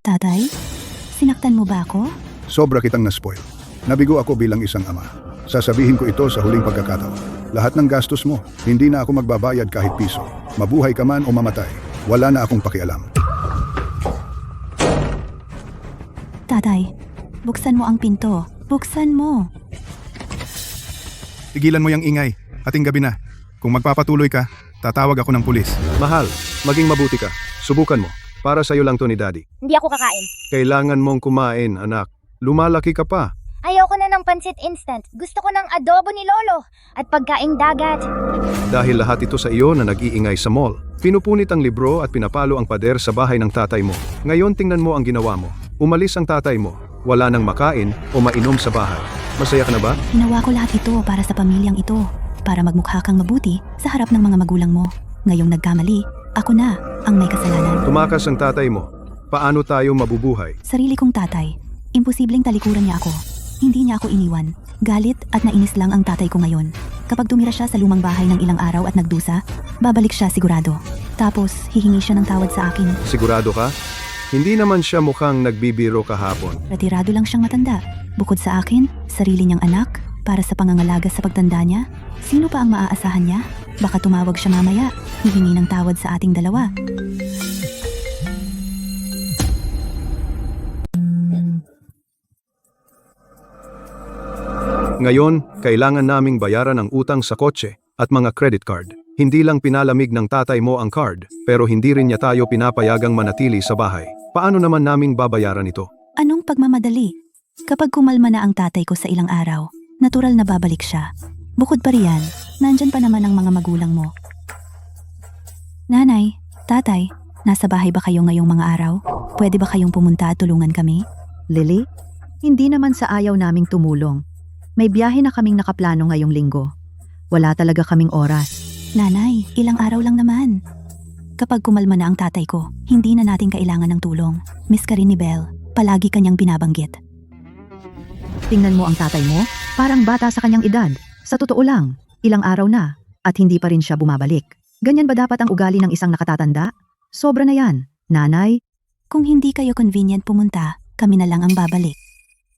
Tatay, sinaktan mo ba ako? Sobra kitang naspoil. Nabigo ako bilang isang ama. Sasabihin ko ito sa huling pagkakataon. Lahat ng gastos mo, hindi na ako magbabayad kahit piso. Mabuhay ka man o mamatay, wala na akong pakialam. Tatay, buksan mo ang pinto. Buksan mo. Tigilan mo yung ingay. Ating gabi na. Kung magpapatuloy ka, tatawag ako ng pulis. Mahal, maging mabuti ka. Subukan mo. Para sa'yo lang to ni Daddy. Hindi ako kakain. Kailangan mong kumain, anak. Lumalaki ka pa. Ayoko na ng pansit instant. Gusto ko ng adobo ni Lolo at pagkaing dagat. Dahil lahat ito sa iyo na nag-iingay sa mall. Pinupunit ang libro at pinapalo ang pader sa bahay ng tatay mo. Ngayon tingnan mo ang ginawa mo. Umalis ang tatay mo. Wala nang makain o mainom sa bahay. Masaya ka na ba? Ginawa ko lahat ito para sa pamilyang ito. Para magmukha kang mabuti sa harap ng mga magulang mo. Ngayong nagkamali, ako na ang may kasalanan. Tumakas ang tatay mo. Paano tayo mabubuhay? Sarili kong tatay. Imposibleng talikuran niya ako. Hindi niya ako iniwan. Galit at nainis lang ang tatay ko ngayon. Kapag tumira siya sa lumang bahay ng ilang araw at nagdusa, babalik siya sigurado. Tapos, hihingi siya ng tawad sa akin. Sigurado ka? Hindi naman siya mukhang nagbibiro kahapon. Retirado lang siyang matanda. Bukod sa akin, sarili niyang anak, para sa pangangalaga sa pagtanda niya. Sino pa ang maaasahan niya? Baka tumawag siya mamaya, hihingi ng tawad sa ating dalawa. Ngayon, kailangan naming bayaran ang utang sa kotse at mga credit card. Hindi lang pinalamig ng tatay mo ang card, pero hindi rin niya tayo pinapayagang manatili sa bahay. Paano naman naming babayaran ito? Anong pagmamadali? Kapag kumalma na ang tatay ko sa ilang araw, natural na babalik siya. Bukod pa riyan, nandyan pa naman ang mga magulang mo. Nanay, tatay, nasa bahay ba kayo ngayong mga araw? Pwede ba kayong pumunta at tulungan kami? Lily, hindi naman sa ayaw naming tumulong. May biyahe na kaming nakaplano ngayong linggo. Wala talaga kaming oras. Nanay, ilang araw lang naman. Kapag kumalma na ang tatay ko, hindi na natin kailangan ng tulong. Miss ka rin ni Belle, palagi kanyang binabanggit. Tingnan mo ang tatay mo, parang bata sa kanyang edad. Sa totoo lang, ilang araw na, at hindi pa rin siya bumabalik. Ganyan ba dapat ang ugali ng isang nakatatanda? Sobra na yan, nanay. Kung hindi kayo convenient pumunta, kami na lang ang babalik.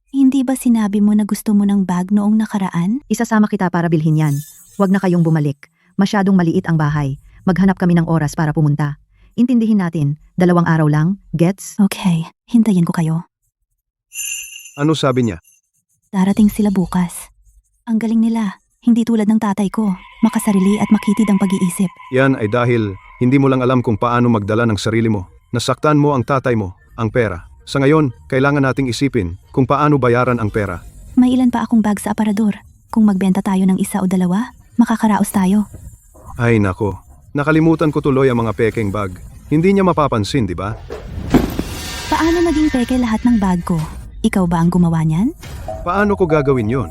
Hindi ba sinabi mo na gusto mo ng bag noong nakaraan? Isasama kita para bilhin yan. Huwag na kayong bumalik. Masyadong maliit ang bahay. Maghanap kami ng oras para pumunta. Intindihin natin, 2 araw lang, gets? Okay, hintayin ko kayo. Ano sabi niya? Darating sila bukas. Ang galing nila, hindi tulad ng tatay ko. Makasarili at makitid ang pag-iisip. Yan ay dahil hindi mo lang alam kung paano magdala ng sarili mo. Nasaktan mo ang tatay mo, ang pera. Sa ngayon, kailangan nating isipin kung paano bayaran ang pera. May ilan pa akong bag sa aparador. Kung magbenta tayo ng 1 o 2, makakaraos tayo. Ay nako, nakalimutan ko tuloy ang mga peking bag. Hindi niya mapapansin, di ba? Paano naging peke lahat ng bag ko? Ikaw ba ang gumawa niyan? Paano ko gagawin yon?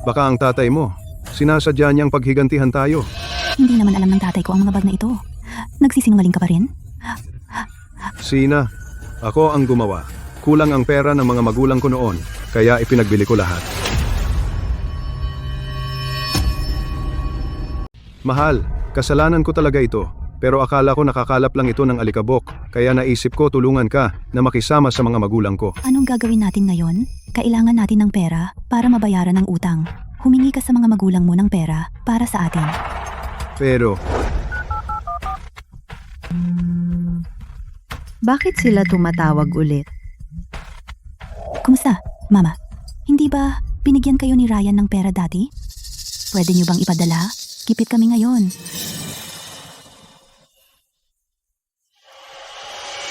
Baka ang tatay mo, sinasadya niyang paghigantihan tayo. Hindi naman alam ng tatay ko ang mga bag na ito. Nagsisinungaling ka pa rin? Sina, ako ang gumawa. Kulang ang pera ng mga magulang ko noon, kaya ipinagbili ko lahat. Mahal, kasalanan ko talaga ito. Pero akala ko nakakalap lang ito ng alikabok, kaya naisip ko tulungan ka na makisama sa mga magulang ko. Anong gagawin natin ngayon? Kailangan natin ng pera para mabayaran ang utang. Humingi ka sa mga magulang mo ng pera para sa atin. Pero, Bakit sila tumatawag ulit? Kumusta, Mama? Hindi ba binigyan kayo ni Ryan ng pera dati? Pwede niyo bang ipadala? Kipit kami ngayon.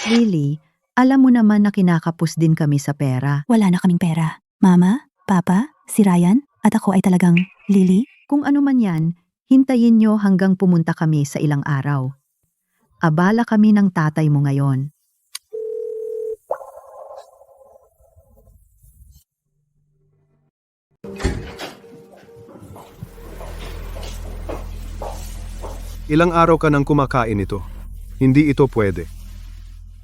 Lily, alam mo naman na kinakapos din kami sa pera. Wala na kaming pera. Mama, Papa, si Ryan, at ako ay talagang Lily. Kung ano man yan, hintayin nyo hanggang pumunta kami sa ilang araw. Abala kami ng tatay mo ngayon. ilang araw ka nang kumakain ito. Hindi ito pwede.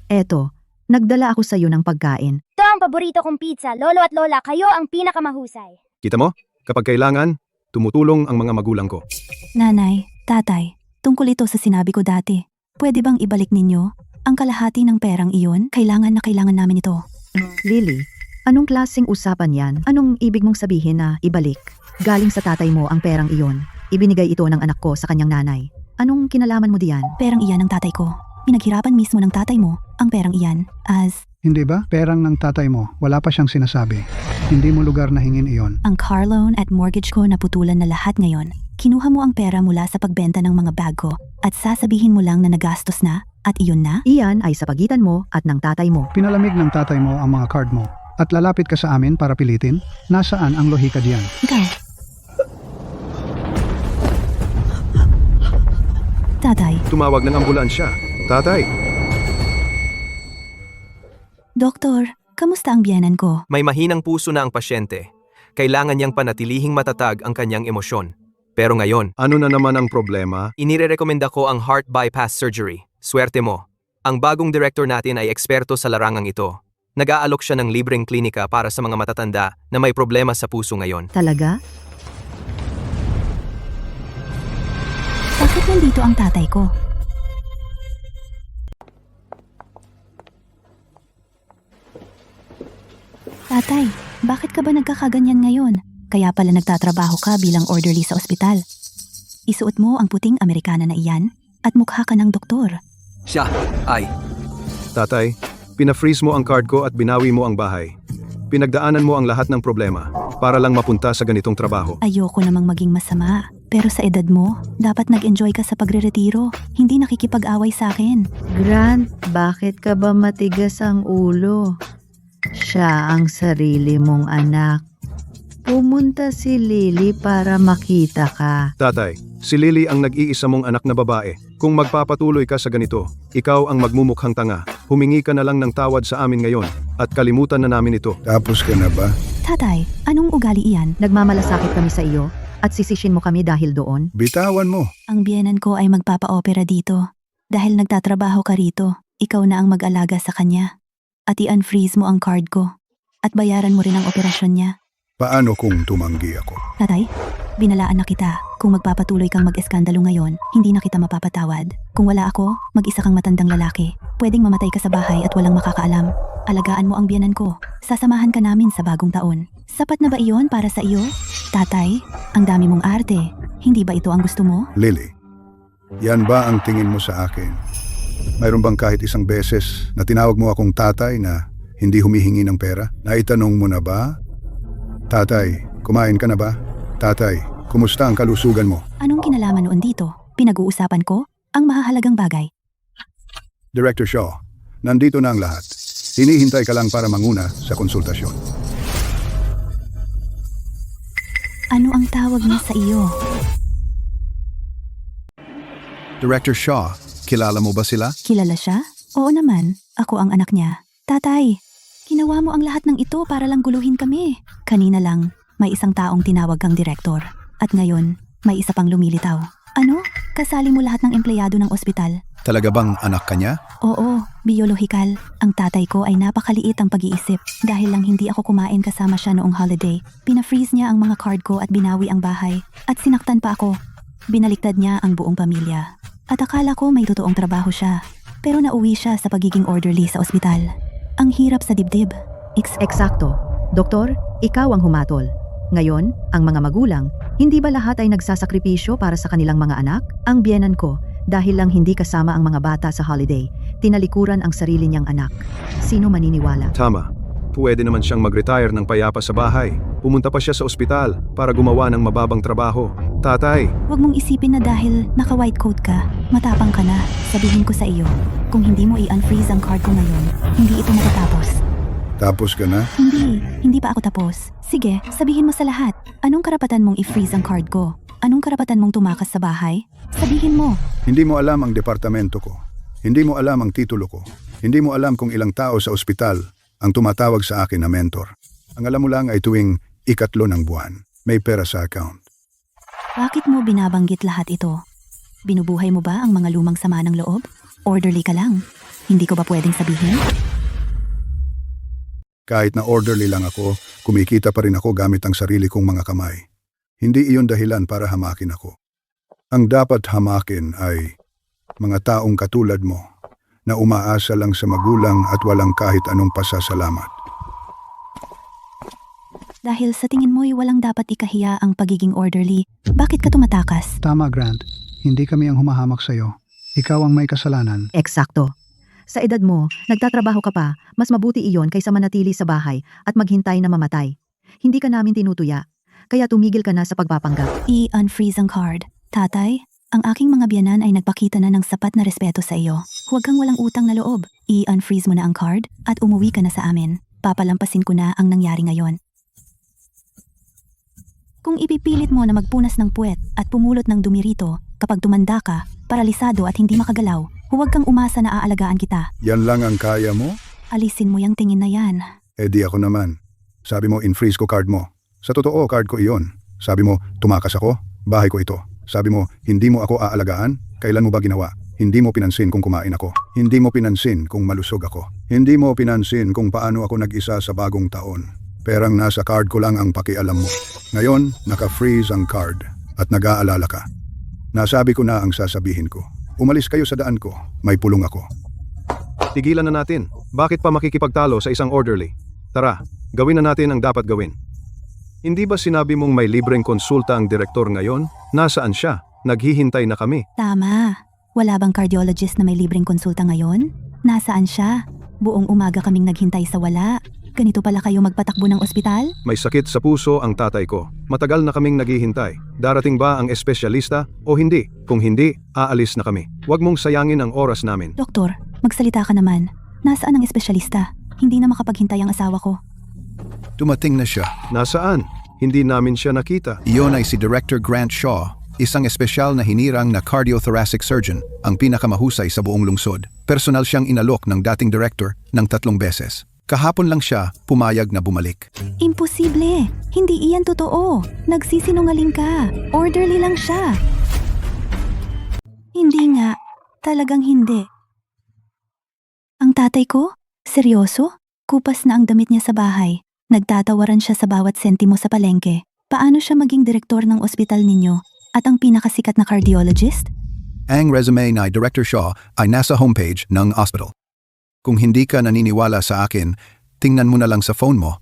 Eto, nagdala ako sa iyo ng pagkain. Ito ang paborito kong pizza. Lolo at Lola, kayo ang pinakamahusay. Kita mo? Kapag kailangan, tumutulong ang mga magulang ko. Nanay, tatay, tungkol ito sa sinabi ko dati. Pwede bang ibalik ninyo ang kalahati ng perang iyon? Kailangan na kailangan namin ito. Lily, anong klaseng usapan yan? Anong ibig mong sabihin na ibalik? Galing sa tatay mo ang perang iyon. Ibinigay ito ng anak ko sa kanyang nanay. Anong kinalaman mo diyan? Perang iyan ng tatay ko. Pinaghirapan mismo ng tatay mo ang perang iyan as... Hindi ba? Perang ng tatay mo, wala pa siyang sinasabi. Hindi mo lugar na hingin iyon. Ang car loan at mortgage ko naputulan na lahat ngayon. Kinuha mo ang pera mula sa pagbenta ng mga bag ko at sasabihin mo lang na nagastos na at iyon na? Iyan ay sa pagitan mo at ng tatay mo. Pinalamig ng tatay mo ang mga card mo at lalapit ka sa amin para pilitin. Nasaan ang lohika diyan? Ikaw. Tatay. Tumawag ng ambulansya. Tatay. Doktor, kamusta ang biyanan ko? May mahinang puso na ang pasyente. Kailangan niyang panatilihing matatag ang kanyang emosyon. Pero ngayon, Ano na naman ang problema? inirekomenda ko ang heart bypass surgery. Swerte mo. Ang bagong director natin ay eksperto sa larangang ito. Nag-aalok siya ng libreng klinika para sa mga matatanda na may problema sa puso ngayon. Talaga? Bakit nandito ang tatay ko? Tatay, bakit ka ba nagkakaganyan ngayon? Kaya pala nagtatrabaho ka bilang orderly sa ospital. Isuot mo ang puting Amerikana na iyan at mukha ka ng doktor. Siya ay Tatay, pina-freeze mo ang card ko at binawi mo ang bahay. Pinagdaanan mo ang lahat ng problema para lang mapunta sa ganitong trabaho. Ayoko namang maging masama. Pero sa edad mo, dapat nag-enjoy ka sa pagre-retiro. Hindi nakikipag-away sa akin. Grant, bakit ka ba matigas ang ulo? Siya ang sarili mong anak. Pumunta si Lily para makita ka. Tatay, si Lily ang nag-iisa mong anak na babae. Kung magpapatuloy ka sa ganito, ikaw ang magmumukhang tanga. Humingi ka na lang ng tawad sa amin ngayon at kalimutan na namin ito. Tapos ka na ba? Tatay, anong ugali iyan? Nagmamalasakit kami sa iyo at sisishin mo kami dahil doon. Bitawan mo. Ang biyenan ko ay magpapa-opera dito. Dahil nagtatrabaho ka rito, ikaw na ang mag-alaga sa kanya. At i-unfreeze mo ang card ko. At bayaran mo rin ang operasyon niya. Paano kung tumanggi ako? Tatay, binalaan na kita. Kung magpapatuloy kang mag-eskandalo ngayon, hindi na kita mapapatawad. Kung wala ako, mag-isa kang matandang lalaki. Pwedeng mamatay ka sa bahay at walang makakaalam. Alagaan mo ang biyenan ko. Sasamahan ka namin sa bagong taon. Sapat na ba iyon para sa iyo? Tatay, ang dami mong arte. Hindi ba ito ang gusto mo? Lily, yan ba ang tingin mo sa akin? Mayroon bang kahit isang beses na tinawag mo akong tatay na hindi humihingi ng pera? Naitanong mo na ba? Tatay, kumain ka na ba? Tatay, kumusta ang kalusugan mo? Anong kinalaman noon dito? Pinag-uusapan ko ang mahahalagang bagay. Director Shaw, nandito na ang lahat. Hinihintay ka lang para manguna sa konsultasyon. Ano ang tawag niya sa iyo? Director Shaw, kilala mo ba sila? Kilala siya? Oo naman, ako ang anak niya. Tatay, ginawa mo ang lahat ng ito para lang guluhin kami. Kanina lang, may isang taong tinawag kang direktor. At ngayon, may isa pang lumilitaw. Ano? Kasali mo lahat ng empleyado ng ospital? Talaga bang anak ka niya? Oo, biolohikal. Ang tatay ko ay napakaliit ang pag-iisip. Dahil lang hindi ako kumain kasama siya noong holiday, pina-freeze niya ang mga card ko at binawi ang bahay. At sinaktan pa ako. Binaliktad niya ang buong pamilya. At akala ko may totoong trabaho siya. Pero nauwi siya sa pagiging orderly sa ospital. Ang hirap sa dibdib. Eksakto. Doktor, ikaw ang humatol. Ngayon, ang mga magulang, hindi ba lahat ay nagsasakripisyo para sa kanilang mga anak? Ang biyenan ko, dahil lang hindi kasama ang mga bata sa holiday, tinalikuran ang sarili niyang anak. Sino maniniwala? Tama. Pwede naman siyang mag-retire ng payapa sa bahay. Pumunta pa siya sa ospital para gumawa ng mababang trabaho. Tatay, Huwag mong isipin na dahil naka-white coat ka, matapang ka na. Sabihin ko sa iyo, kung hindi mo i-unfreeze ang card ko ngayon, hindi ito matatapos. Tapos ka na? Hindi pa ako tapos. Sige, sabihin mo sa lahat. Anong karapatan mong i-freeze ang card ko? Anong karapatan mong tumakas sa bahay? Sabihin mo. Hindi mo alam ang departamento ko. Hindi mo alam ang titulo ko. Hindi mo alam kung ilang tao sa ospital ang tumatawag sa akin na mentor. Ang alam mo lang ay tuwing ikatlo ng buwan, may pera sa account. Bakit mo binabanggit lahat ito? Binubuhay mo ba ang mga lumang sama ng loob? Orderly ka lang. Hindi ko ba pwedeng sabihin? Kahit na orderly lang ako, kumikita pa rin ako gamit ang sarili kong mga kamay. Hindi iyon dahilan para hamakin ako. Ang dapat hamakin ay mga taong katulad mo na umaasa lang sa magulang at walang kahit anong pasasalamat. Dahil sa tingin mo'y walang dapat ikahiya ang pagiging orderly, bakit ka tumatakas? Tama, Grant. Hindi kami ang humahamak sa'yo. Ikaw ang may kasalanan. Eksakto. Sa edad mo, nagtatrabaho ka pa, mas mabuti iyon kaysa manatili sa bahay at maghintay na mamatay. Hindi ka namin tinutuya, kaya tumigil ka na sa pagpapanggap. I-unfreeze ang card. Tatay, ang aking mga biyanan ay nagpakita na ng sapat na respeto sa iyo. Huwag kang walang utang na loob. I-unfreeze mo na ang card at umuwi ka na sa amin. Papalampasin ko na ang nangyari ngayon. Kung ipipilit mo na magpunas ng puwet at pumulot ng dumi rito, kapag tumanda ka, paralisado at hindi makagalaw, huwag kang umasa na aalagaan kita. Yan lang ang kaya mo? Alisin mo yung tingin na yan. Eh di ako naman. Sabi mo, in-freeze ko card mo. Sa totoo, card ko iyon. Sabi mo, tumakas ako, bahay ko ito. Sabi mo, hindi mo ako aalagaan, kailan mo ba ginawa? Hindi mo pinansin kung kumain ako. Hindi mo pinansin kung malusog ako. Hindi mo pinansin kung paano ako nag-isa sa bagong taon. Perang nasa card ko lang ang pakialam mo. Ngayon, naka-freeze ang card at nag-aalala ka. Nasabi ko na ang sasabihin ko. Umalis kayo sa daan ko, may pulong ako. tigilan na natin. Bakit pa makikipagtalo sa isang orderly? Tara, gawin na natin ang dapat gawin. Hindi ba sinabi mong may libreng konsulta ang direktor ngayon? Nasaan siya? Naghihintay na kami. Tama. Wala bang cardiologist na may libreng konsulta ngayon? Nasaan siya? Buong umaga kaming naghintay sa wala. Ganito pala kayo magpatakbo ng ospital? May sakit sa puso ang tatay ko. Matagal na kaming naghihintay. Darating ba ang espesyalista o hindi? Kung hindi, aalis na kami. Huwag mong sayangin ang oras namin. Doktor, magsalita ka naman. Nasaan ang espesyalista? Hindi na makapaghintay ang asawa ko. Dumating na siya. Nasaan? Hindi namin siya nakita. Iyon ay si Director Grant Shaw, isang espesyal na hinirang na cardiothoracic surgeon, ang pinakamahusay sa buong lungsod. Personal siyang inalok ng dating director ng 3 beses. Kahapon lang siya pumayag na bumalik. Imposible! Hindi iyan totoo! Nagsisinungaling ka! Orderly lang siya! Hindi nga. Talagang hindi. Ang tatay ko? Seryoso? Kupas na ang damit niya sa bahay. Nagtatawaran siya sa bawat sentimo sa palengke. Paano siya maging direktor ng ospital ninyo? At ang pinakasikat na cardiologist? Ang resume ni Director Shaw ay nasa homepage ng hospital. Kung hindi ka naniniwala sa akin, tingnan mo na lang sa phone mo.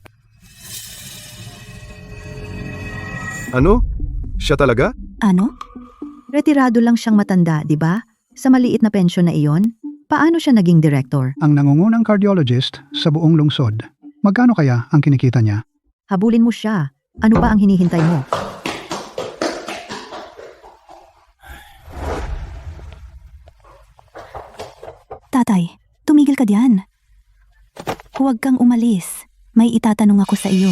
Ano? Siya talaga? Ano? Retirado lang siyang matanda, di ba? Sa maliit na pensyon na iyon, paano siya naging director? Ang nangungunang cardiologist sa buong lungsod. Magkano kaya ang kinikita niya? Habulin mo siya. Ano ba ang hinihintay mo? Tatay, tumigil ka diyan. Huwag kang umalis. May itatanong ako sa iyo.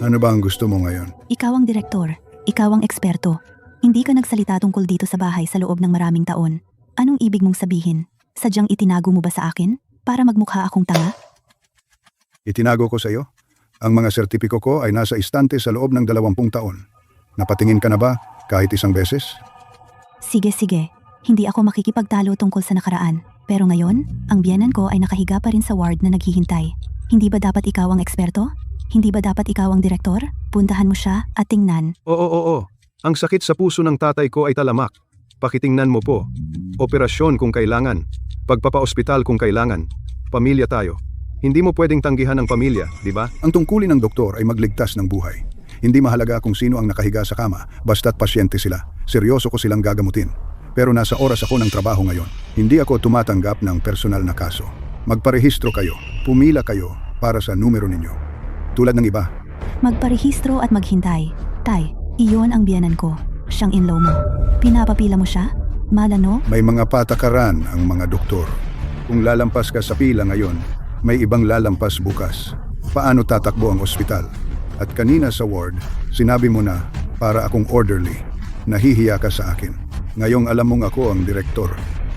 Ano ba ang gusto mo ngayon? Ikaw ang direktor. Ikaw ang eksperto. Hindi ka nagsalita tungkol dito sa bahay sa loob ng maraming taon. Anong ibig mong sabihin? Sadyang itinago mo ba sa akin? Para magmukha akong tanga? Itinago ko sa iyo? Ang mga sertipiko ko ay nasa istante sa loob ng 20 taon. Napatingin ka na ba kahit isang beses? Sige. Hindi ako makikipagtalo tungkol sa nakaraan. Pero ngayon, ang biyanan ko ay nakahiga pa rin sa ward na naghihintay. Hindi ba dapat ikaw ang eksperto? Hindi ba dapat ikaw ang direktor? Puntahan mo siya at tingnan. Oo. Ang sakit sa puso ng tatay ko ay talamak. Pakitingnan mo po. Operasyon kung kailangan. Pagpapa-ospital kung kailangan. Pamilya tayo. Hindi mo pwedeng tanggihan ang pamilya, di ba? Ang tungkulin ng doktor ay magligtas ng buhay. Hindi mahalaga kung sino ang nakahiga sa kama, basta't pasyente sila. Seryoso ko silang gagamutin. Pero nasa oras ako ng trabaho ngayon. Hindi ako tumatanggap ng personal na kaso. Magparehistro kayo. Pumila kayo para sa numero ninyo. Tulad ng iba. Magparehistro at maghintay. Tay, iyon ang biyanan ko. Siyang in-law mo. Pinapapila mo siya? Malano? May mga patakaran ang mga doktor. Kung lalampas ka sa pila ngayon, may ibang lalampas bukas. Paano tatakbo ang ospital? At kanina sa ward, sinabi mo na para akong orderly. Nahihiya ka sa akin. Ngayong alam mong ako ang direktor.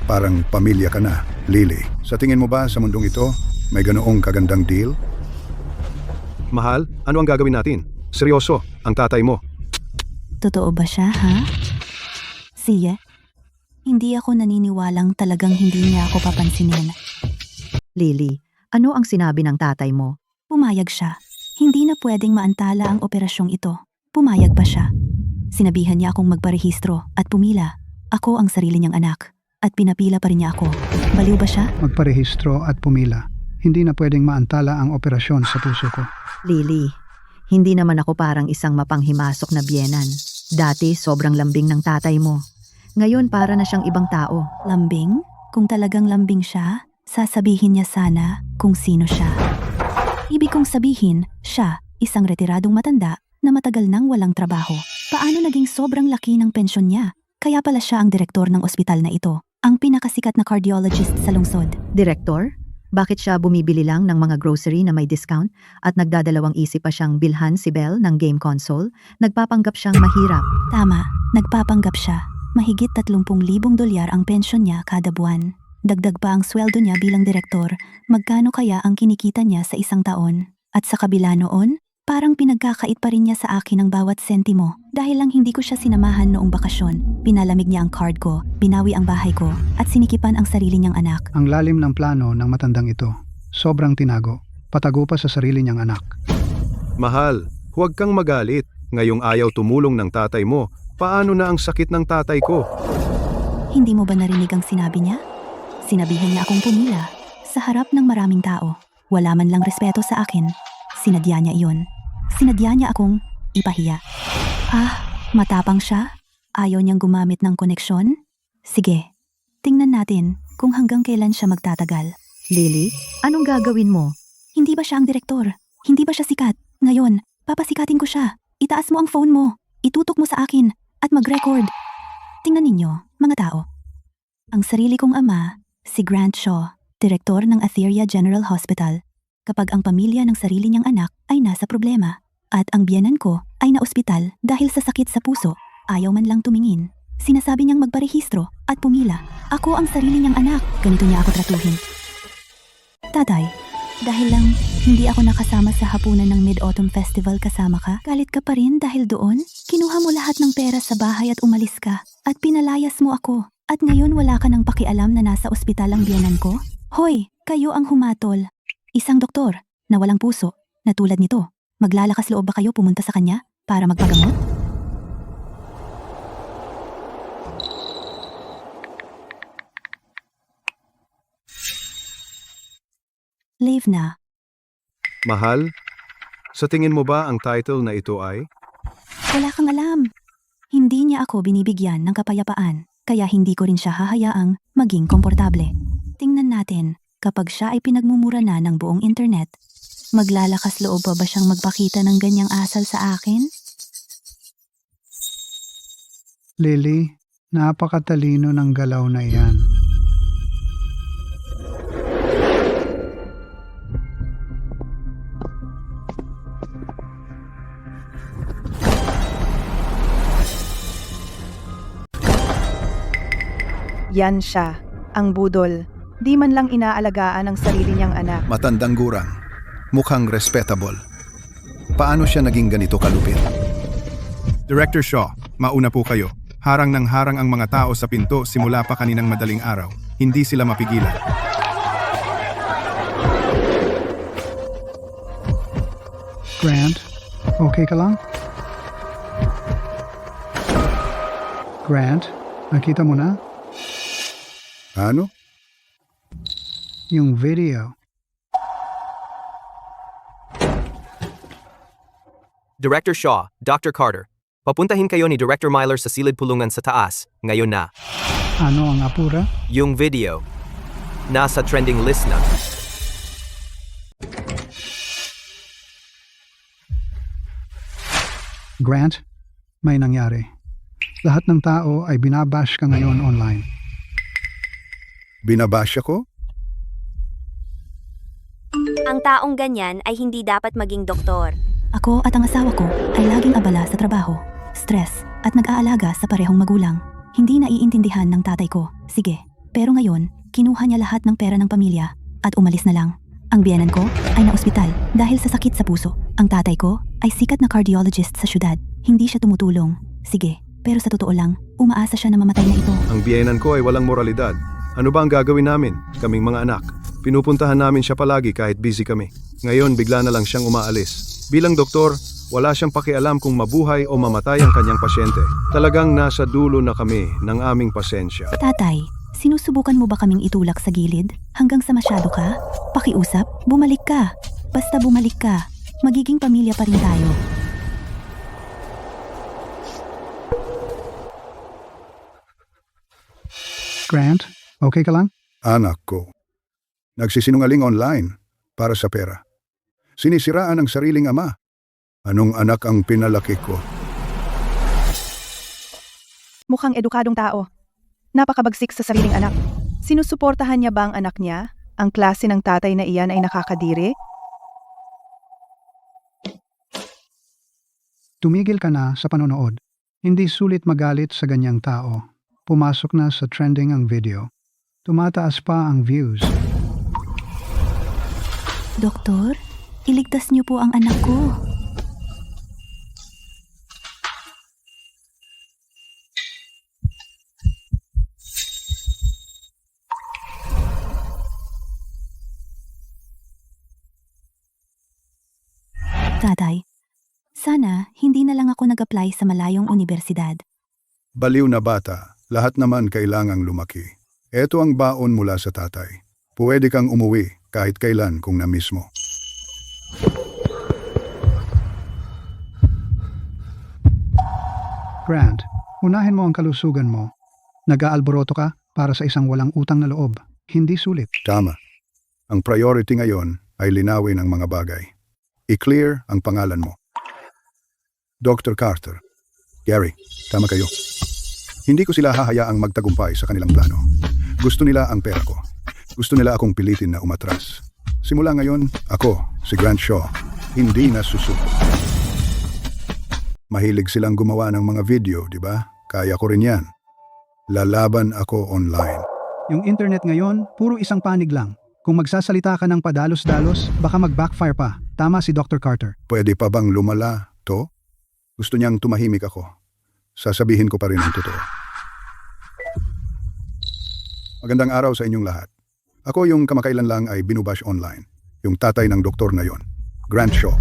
Parang pamilya ka na, Lily. Sa tingin mo ba sa mundong ito, may ganoong kagandang deal? Mahal, ano ang gagawin natin? Seryoso, ang tatay mo. Totoo ba siya, ha? Sige. Hindi ako naniniwalang talagang hindi niya ako papansinin. Lily, ano ang sinabi ng tatay mo? Pumayag siya. Hindi na pwedeng maantala ang operasyong ito. Pumayag pa siya. Sinabihan niya akong magparehistro at pumila. Ako ang sarili niyang anak. At pinapila pa rin niya ako. Baliw ba siya? Magparehistro at pumila. Hindi na pwedeng maantala ang operasyon sa puso ko. Lily, hindi naman ako parang isang mapanghimasok na biyenan. Dati sobrang lambing ng tatay mo. Ngayon para na siyang ibang tao. Lambing? Kung talagang lambing siya, sasabihin niya sana kung sino siya. Ibig kong sabihin, siya, isang retiradong matanda na matagal nang walang trabaho. Paano naging sobrang laki ng pensyon niya? Kaya pala siya ang direktor ng ospital na ito, ang pinakasikat na cardiologist sa lungsod. Direktor? Bakit siya bumibili lang ng mga grocery na may discount at nagdadalawang isip pa siyang bilhan si Belle ng game console? Nagpapanggap siyang mahirap. Tama, nagpapanggap siya. Mahigit 30,000 dolyar ang pensyon niya kada buwan. Dagdag pa ang sweldo niya bilang direktor. Magkano kaya ang kinikita niya sa isang taon? At sa kabila noon, parang pinagkakait pa rin niya sa akin ang bawat sentimo. Dahil lang hindi ko siya sinamahan noong bakasyon, pinalamig niya ang card ko, binawi ang bahay ko, at sinikipan ang sarili niyang anak. Ang lalim ng plano ng matandang ito. Sobrang tinago. Patago pa sa sarili niyang anak. Mahal, huwag kang magalit. Ngayong ayaw tumulong ng tatay mo. Paano na ang sakit ng tatay ko? Hindi mo ba narinig ang sinabi niya? Sinabihan niya akong pumila sa harap ng maraming tao. Wala man lang respeto sa akin. Sinadya niya iyon. Sinadya niya akong ipahiya. Matapang siya? Ayaw niyang gumamit ng koneksyon? Sige, tingnan natin kung hanggang kailan siya magtatagal. Lily, anong gagawin mo? Hindi ba siya ang direktor? Hindi ba siya sikat? Ngayon, papasikatin ko siya. Itaas mo ang phone mo. Itutok mo sa akin at mag-record. Tingnan ninyo, mga tao. Ang sarili kong ama, si Grant Shaw, direktor ng Atheria General Hospital. Kapag ang pamilya ng sarili niyang anak ay nasa problema at ang biyenan ko ay naospital dahil sa sakit sa puso, ayaw man lang tumingin. Sinasabi niyang magparehistro at pumila. Ako ang sarili niyang anak. Ganito niya ako tratuhin. Tatay, dahil lang hindi ako nakasama sa hapunan ng Mid-Autumn Festival kasama ka, galit ka pa rin dahil doon? Kinuha mo lahat ng pera sa bahay at umalis ka at pinalayas mo ako. At ngayon wala ka ng pakialam na nasa ospital ang biyenan ko? Hoy, kayo ang humatol. Isang doktor na walang puso na tulad nito. Maglalakas loob ba kayo pumunta sa kanya para magpagamot? Leave na. Mahal, sa tingin mo ba ang title na ito ay? Wala kang alam. Hindi niya ako binibigyan ng kapayapaan, kaya hindi ko rin siya hahayaang maging komportable. Tingnan natin, kapag siya ay pinagmumura na ng buong internet, maglalakas loob pa ba siyang magpakita ng ganyang asal sa akin? Lily, napakatalino ng galaw na iyan. Yan siya, ang budol. Di man lang inaalagaan ang sarili niyang anak. Matandang gurang. Mukhang respectable. Paano siya naging ganito kalupit? Director Shaw, mauna po kayo. Harang ng harang ang mga tao sa pinto simula pa kaninang madaling araw. Hindi sila mapigilan. Grant, okay ka lang? Grant, nakita mo na? Ano? Yung video. Director Shaw, Dr. Carter, papuntahin kayo ni Director Myler sa silid pulungan sa taas, ngayon na. Ano ang apura? Yung video, nasa trending list na. Grant, may nangyari. Lahat ng tao ay binabash ka ngayon online. Binabash ako? Ang taong ganyan ay hindi dapat maging doktor. Ako at ang asawa ko ay laging abala sa trabaho, stress, at nag-aalaga sa parehong magulang. Hindi naiintindihan ng tatay ko. Sige, pero ngayon, kinuha niya lahat ng pera ng pamilya at umalis na lang. Ang biyenan ko ay naospital dahil sa sakit sa puso. Ang tatay ko ay sikat na cardiologist sa syudad. Hindi siya tumutulong. Sige, pero sa totoo lang, umaasa siya na mamatay na ito. Ang biyenan ko ay walang moralidad. Ano ba ang gagawin namin, kaming mga anak? Pinupuntahan namin siya palagi kahit busy kami. Ngayon bigla na lang siyang umaalis. Bilang doktor, wala siyang pakialam kung mabuhay o mamatay ang kanyang pasyente. Talagang nasa dulo na kami ng aming pasensya. Tatay, sinusubukan mo ba kaming itulak sa gilid hanggang sa masyado ka? Pakiusap, bumalik ka. Basta bumalik ka, magiging pamilya pa rin tayo. Grant, okay ka lang? Anak ko. Nagsisinungaling online para sa pera. Sinisiraan ang sariling ama. Anong anak ang pinalaki ko? Mukhang edukadong tao. Napakabagsik sa sariling anak. Sinusuportahan niya ba ang anak niya? Ang klase ng tatay na iyan ay nakakadiri? Tumigil ka na sa panonood. Hindi sulit magalit sa ganyang tao. Pumasok na sa trending ang video. Tumataas pa ang views. Doktor, iligtas niyo po ang anak ko. Tatay, sana hindi na lang ako nag-apply sa malayong universidad. Baliw na bata, lahat naman kailangang lumaki. Ito ang baon mula sa tatay. Pwede kang umuwi kahit kailan kung na-miss mo. Grant, unahin mo ang kalusugan mo. Nag-aalboroto ka para sa isang walang utang na loob. Hindi sulit. Tama. Ang priority ngayon ay linawin ang mga bagay. I-clear ang pangalan mo. Dr. Carter. Gary, tama kayo. Hindi ko sila hahayaang magtagumpay sa kanilang plano. Gusto nila ang pera ko. Gusto nila akong pilitin na umatras. Simula ngayon, ako, si Grant Shaw, hindi na susuko. Mahilig silang gumawa ng mga video, di ba? Kaya ko rin yan. Lalaban ako online. Yung internet ngayon, puro isang panig lang. Kung magsasalita ka ng padalos-dalos, baka mag-backfire pa. Tama si Dr. Carter. Pwede pa bang lumala to? Gusto niyang tumahimik ako. Sasabihin ko pa rin ang totoo. Magandang araw sa inyong lahat. Ako yung kamakailan lang ay binubash online. Yung tatay ng doktor na yon, Grant Shaw.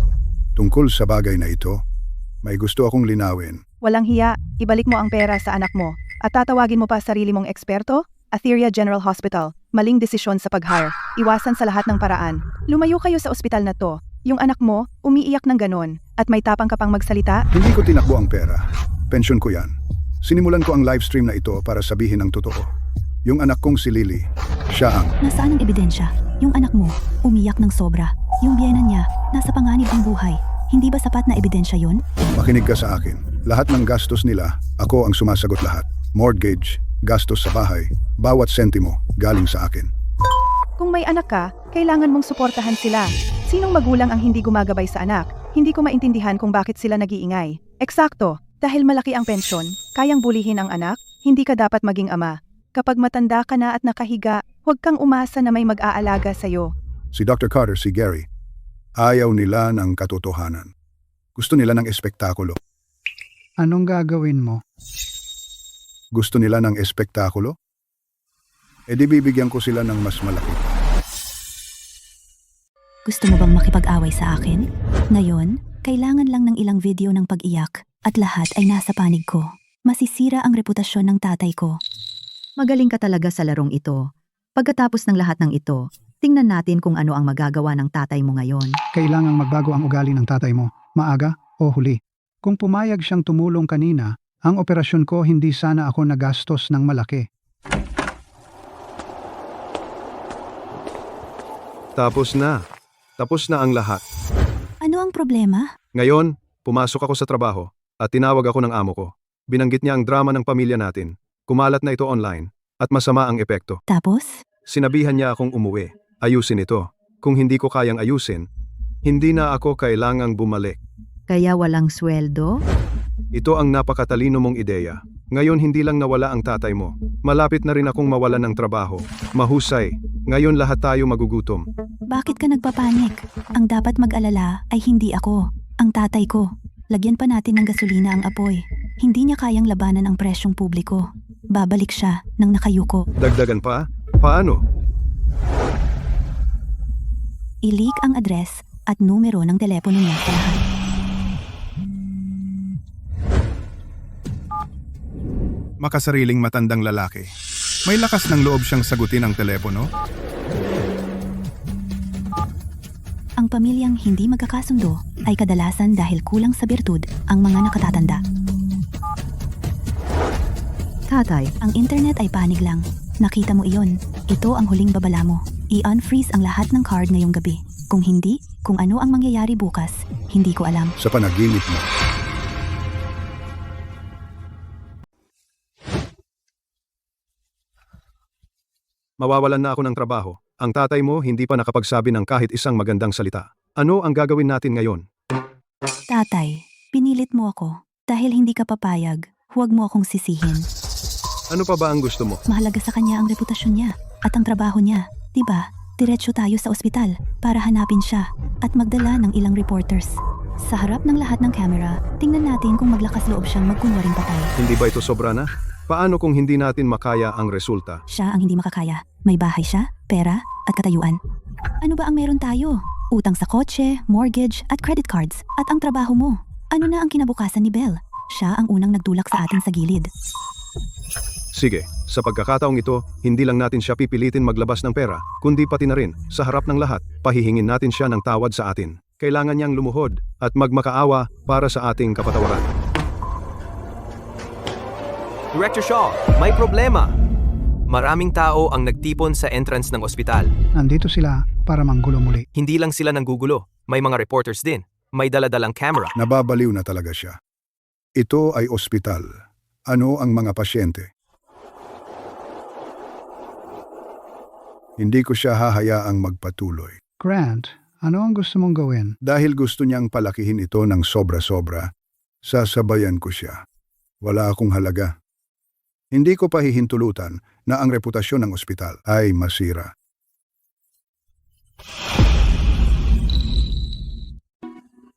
Tungkol sa bagay na ito, may gusto akong linawin. Walang hiya, ibalik mo ang pera sa anak mo. At tatawagin mo pa sarili mong eksperto? Atheria General Hospital. Maling desisyon sa pag-hire. Iwasan sa lahat ng paraan. Lumayo kayo sa ospital na to. Yung anak mo, umiiyak ng ganon. At may tapang ka pang magsalita? Hindi ko tinakbo ang pera. Pensyon ko yan. Sinimulan ko ang livestream na ito para sabihin ang totoo. Yung anak kong si Lily, siya ang... Nasaan ang ebidensya? Yung anak mo, umiyak ng sobra. Yung biyenan niya, nasa panganib ang buhay. Hindi ba sapat na ebidensya yun? Makinig ka sa akin. Lahat ng gastos nila, ako ang sumasagot lahat. Mortgage, gastos sa bahay, bawat sentimo galing sa akin. Kung may anak ka, kailangan mong suportahan sila. Sinong magulang ang hindi gumagabay sa anak? Hindi ko maintindihan kung bakit sila nag-iingay. Eksakto, dahil malaki ang pensyon, kayang bulihin ang anak, hindi ka dapat maging ama. Kapag matanda ka na at nakahiga, huwag kang umasa na may mag-aalaga sa'yo. Si Dr. Carter, si Gary, ayaw nila ng katotohanan. Gusto nila ng espektakulo. Anong gagawin mo? Gusto nila ng espektakulo? E di bibigyan ko sila ng mas malaki. Gusto mo bang makipag-away sa akin? Ngayon, kailangan lang ng ilang video ng pag-iyak at lahat ay nasa panig ko. masisira ang reputasyon ng tatay ko. Magaling ka talaga sa larong ito. Pagkatapos ng lahat ng ito, tingnan natin kung ano ang magagawa ng tatay mo ngayon. Kailangang magbago ang ugali ng tatay mo, maaga o huli. Kung pumayag siyang tumulong kanina, ang operasyon ko hindi sana ako nagastos ng malaki. Tapos na. Tapos na ang lahat. Ano ang problema? Ngayon, pumasok ako sa trabaho at tinawag ako ng amo ko. Binanggit niya ang drama ng pamilya natin. Kumalat na ito online at masama ang epekto. Tapos? Sinabihan niya akong umuwi. Ayusin ito. Kung hindi ko kayang ayusin, hindi na ako kailangang bumalik. Kaya walang sweldo? Ito ang napakatalino mong ideya. Ngayon hindi lang nawala ang tatay mo. Malapit na rin akong mawalan ng trabaho. Mahusay. Ngayon lahat tayo magugutom. Bakit ka nagpapanik? Ang dapat mag-alala ay hindi ako, ang tatay ko. Lagyan pa natin ng gasolina ang apoy. Hindi niya kayang labanan ang presyong publiko. Babalik siya nang nakayuko. Dagdagan pa? Paano? I-leak ang address at numero ng telepono niya sa lahat. Makasariling matandang lalaki. May lakas ng loob siyang sagutin ang telepono. Ang pamilyang hindi magkakasundo ay kadalasan dahil kulang sa birtud ang mga nakatatanda. Tatay, Ang internet ay panig lang. Nakita mo iyon. Ito ang huling babala mo. I-unfreeze ang lahat ng card ngayong gabi. Kung hindi, kung ano ang mangyayari bukas, hindi ko alam. Sa panaginip mo. Mawawalan na ako ng trabaho. Ang tatay mo hindi pa nakapagsabi ng kahit isang magandang salita. Ano ang gagawin natin ngayon? Tatay, pinilit mo ako. Dahil hindi ka papayag, huwag mo akong sisihin. Ano pa ba ang gusto mo? Mahalaga sa kanya ang reputasyon niya at ang trabaho niya. Diba? Diretso tayo sa ospital para hanapin siya at magdala ng ilang reporters. Sa harap ng lahat ng camera, tingnan natin kung maglakas loob siyang magkunwaring patay. Hindi ba ito sobra na? Paano kung hindi natin makaya ang resulta? Siya ang hindi makakaya. May bahay siya, pera, at katayuan. Ano ba ang meron tayo? Utang sa kotse, mortgage, at credit cards. At ang trabaho mo. Ano na ang kinabukasan ni Belle? Siya ang unang nagdulak sa atin sa gilid. Sige, sa pagkakataong ito, hindi lang natin siya pipilitin maglabas ng pera, kundi pati na rin, sa harap ng lahat, pahihingin natin siya ng tawad sa atin. Kailangan niyang lumuhod at magmakaawa para sa ating kapatawaran. Director Shaw, may problema. Maraming tao ang nagtipon sa entrance ng ospital. Nandito sila para manggulo muli. Hindi lang sila nanggugulo, may mga reporters din. May daladalang camera. Nababaliw na talaga siya. Ito ay ospital. Ano ang mga pasyente? Hindi ko siya hahayaang magpatuloy. Grant, ano ang gusto mong gawin? Dahil gusto niyang palakihin ito ng sobra-sobra, sasabayan ko siya. Wala akong halaga. Hindi ko pahihintulutan na ang reputasyon ng ospital ay masira.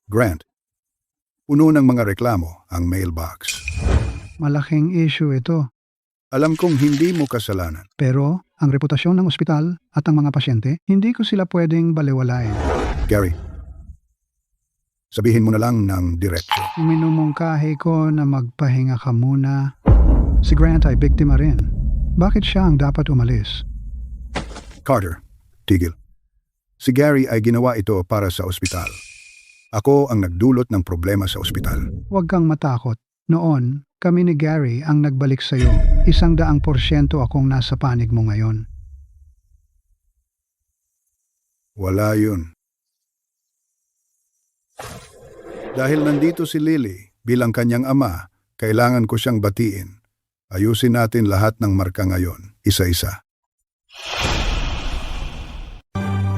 Grant, puno ng mga reklamo ang mailbox. Malaking issue ito. Alam kong hindi mo kasalanan. Pero ang reputasyon ng ospital at ang mga pasyente, hindi ko sila pwedeng balewalain. Gary, sabihin mo na lang ng diretso. Minumungkahi ko na magpahinga ka muna. Si Grant ay biktima rin. Bakit siya ang dapat umalis? Carter, tigil. Si Gary ay ginawa ito para sa ospital. Ako ang nagdulot ng problema sa ospital. Huwag kang matakot. Noon, kami ni Gary ang nagbalik sa iyo. 100% akong nasa panig mo ngayon. Wala yun. Dahil nandito si Lily bilang kanyang ama, kailangan ko siyang batiin. Ayusin natin lahat ng marka ngayon, isa-isa.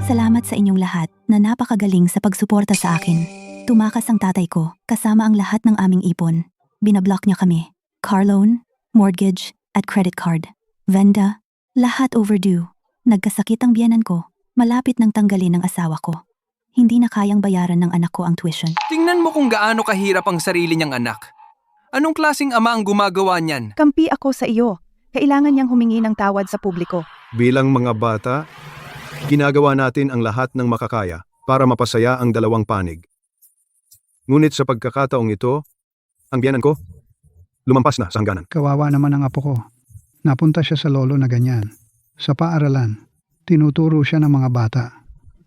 Salamat sa inyong lahat na napakagaling sa pagsuporta sa akin. Tumakas ang tatay ko, kasama ang lahat ng aming ipon. Binablock niya kami. Car loan, mortgage, at credit card. Venda, lahat overdue. Nagkasakit ang biyanan ko. Malapit nang tanggalin ng asawa ko. Hindi na kayang bayaran ng anak ko ang tuition. Tingnan mo kung gaano kahirap ang sarili niyang anak. Anong klaseng ama ang gumagawa niyan? Kampi ako sa iyo. Kailangan niyang humingi ng tawad sa publiko. Bilang mga bata, ginagawa natin ang lahat ng makakaya para mapasaya ang dalawang panig. Ngunit sa pagkakataong ito, ang biyanan ko, lumampas na sa hangganan. Kawawa naman ang apo ko. Napunta siya sa lolo na ganyan. Sa paaralan, tinuturo siya ng mga bata.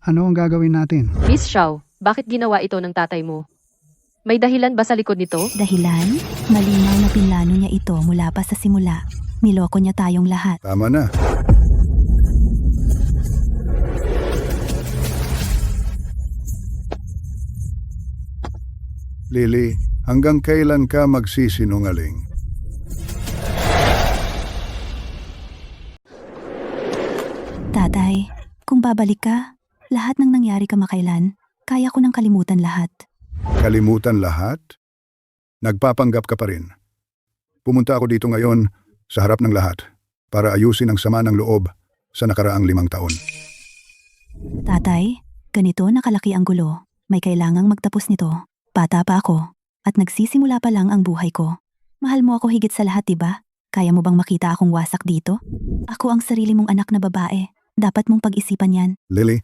Ano ang gagawin natin? Miss Xiao, bakit ginawa ito ng tatay mo? May dahilan ba sa likod nito? Dahilan? Malinaw na pinlano niya ito mula pa sa simula. Niloko niya tayong lahat. Tama na. Lily, hanggang kailan ka magsisinungaling? Tatay, kung babalik ka, lahat ng nangyari kamakailan, kaya ko nang kalimutan lahat. Kalimutan lahat? Nagpapanggap ka pa rin. Pumunta ako dito ngayon sa harap ng lahat para ayusin ang sama ng loob sa nakaraang 5 taon. Tatay, ganito nakalaki ang gulo. May kailangang magtapos nito. Bata pa ako, at nagsisimula pa lang ang buhay ko. Mahal mo ako higit sa lahat, diba? Kaya mo bang makita akong wasak dito? Ako ang sarili mong anak na babae. Dapat mong pag-isipan yan. Lily,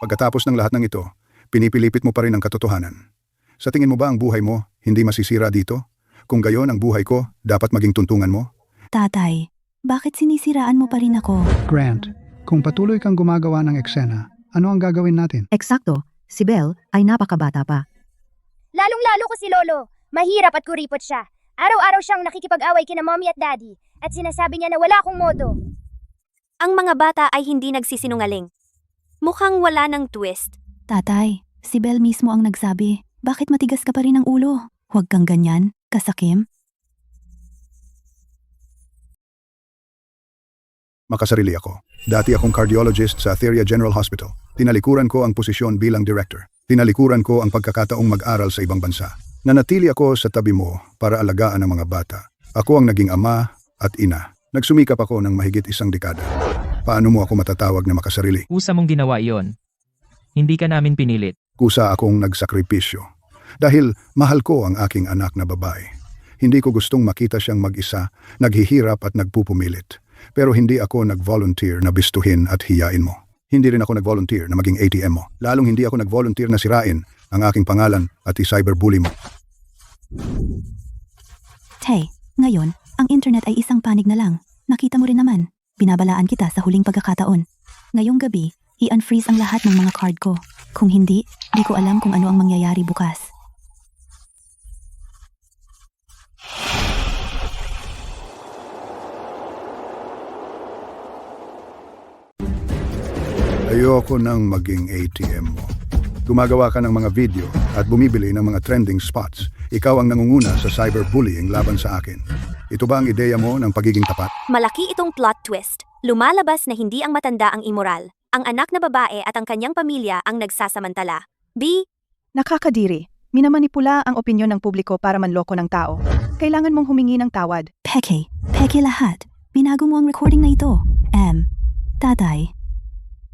pagkatapos ng lahat ng ito, pinipilipit mo pa rin ang katotohanan. Sa tingin mo ba ang buhay mo hindi masisira dito? Kung gayon ang buhay ko, dapat maging tuntungan mo? Tatay, bakit sinisiraan mo pa rin ako? Grant, kung patuloy kang gumagawa ng eksena, ano ang gagawin natin? Eksakto, si Belle ay napakabata pa. Lalong-lalo ko si Lolo. Mahirap at kuripot siya. Araw-araw siyang nakikipag-away kina mommy at daddy at sinasabi niya na wala akong modo. Ang mga bata ay hindi nagsisinungaling. Mukhang wala ng twist. Tatay, si Belle mismo ang nagsabi. Bakit matigas ka pa rin ang ulo? Huwag kang ganyan, kasakim. Makasarili ako. Dati akong cardiologist sa Atheria General Hospital. Tinalikuran ko ang posisyon bilang director. Tinalikuran ko ang pagkakataong mag-aral sa ibang bansa. Nanatili ako sa tabi mo para alagaan ang mga bata. Ako ang naging ama at ina. Nagsumikap ako ng mahigit 1 dekada. Paano mo ako matatawag na makasarili? Kusa mong ginawa iyon. Hindi ka namin pinilit. Kusa akong nagsakripisyo. Dahil mahal ko ang aking anak na babae. Hindi ko gustong makita siyang mag-isa, naghihirap at nagpupumilit. Pero hindi ako nag-volunteer na bistuhin at hiyain mo. Hindi rin ako nag-volunteer na maging ATM mo. Lalong hindi ako nag-volunteer na sirain ang aking pangalan at i-cyberbully mo. Hey, ngayon, ang internet ay isang panig na lang. Nakita mo rin naman. Binabalaan kita sa huling pagkakataon. Ngayong gabi, i-unfreeze ang lahat ng mga card ko. Kung hindi, di ko alam kung ano ang mangyayari bukas. Ayoko nang maging ATM mo. Gumagawa ka ng mga video at bumibili ng mga trending spots. Ikaw ang nangunguna sa cyberbullying laban sa akin. Ito ba ang ideya mo ng pagiging tapat? Malaki itong plot twist. Lumalabas na hindi ang matanda ang immoral. Ang anak na babae at ang kanyang pamilya ang nagsasamantala. B. Nakakadiri. Minamanipula ang opinyon ng publiko para manloko ng tao. Kailangan mong humingi ng tawad. Peke lahat. Binago mo ang recording na ito. Tatay,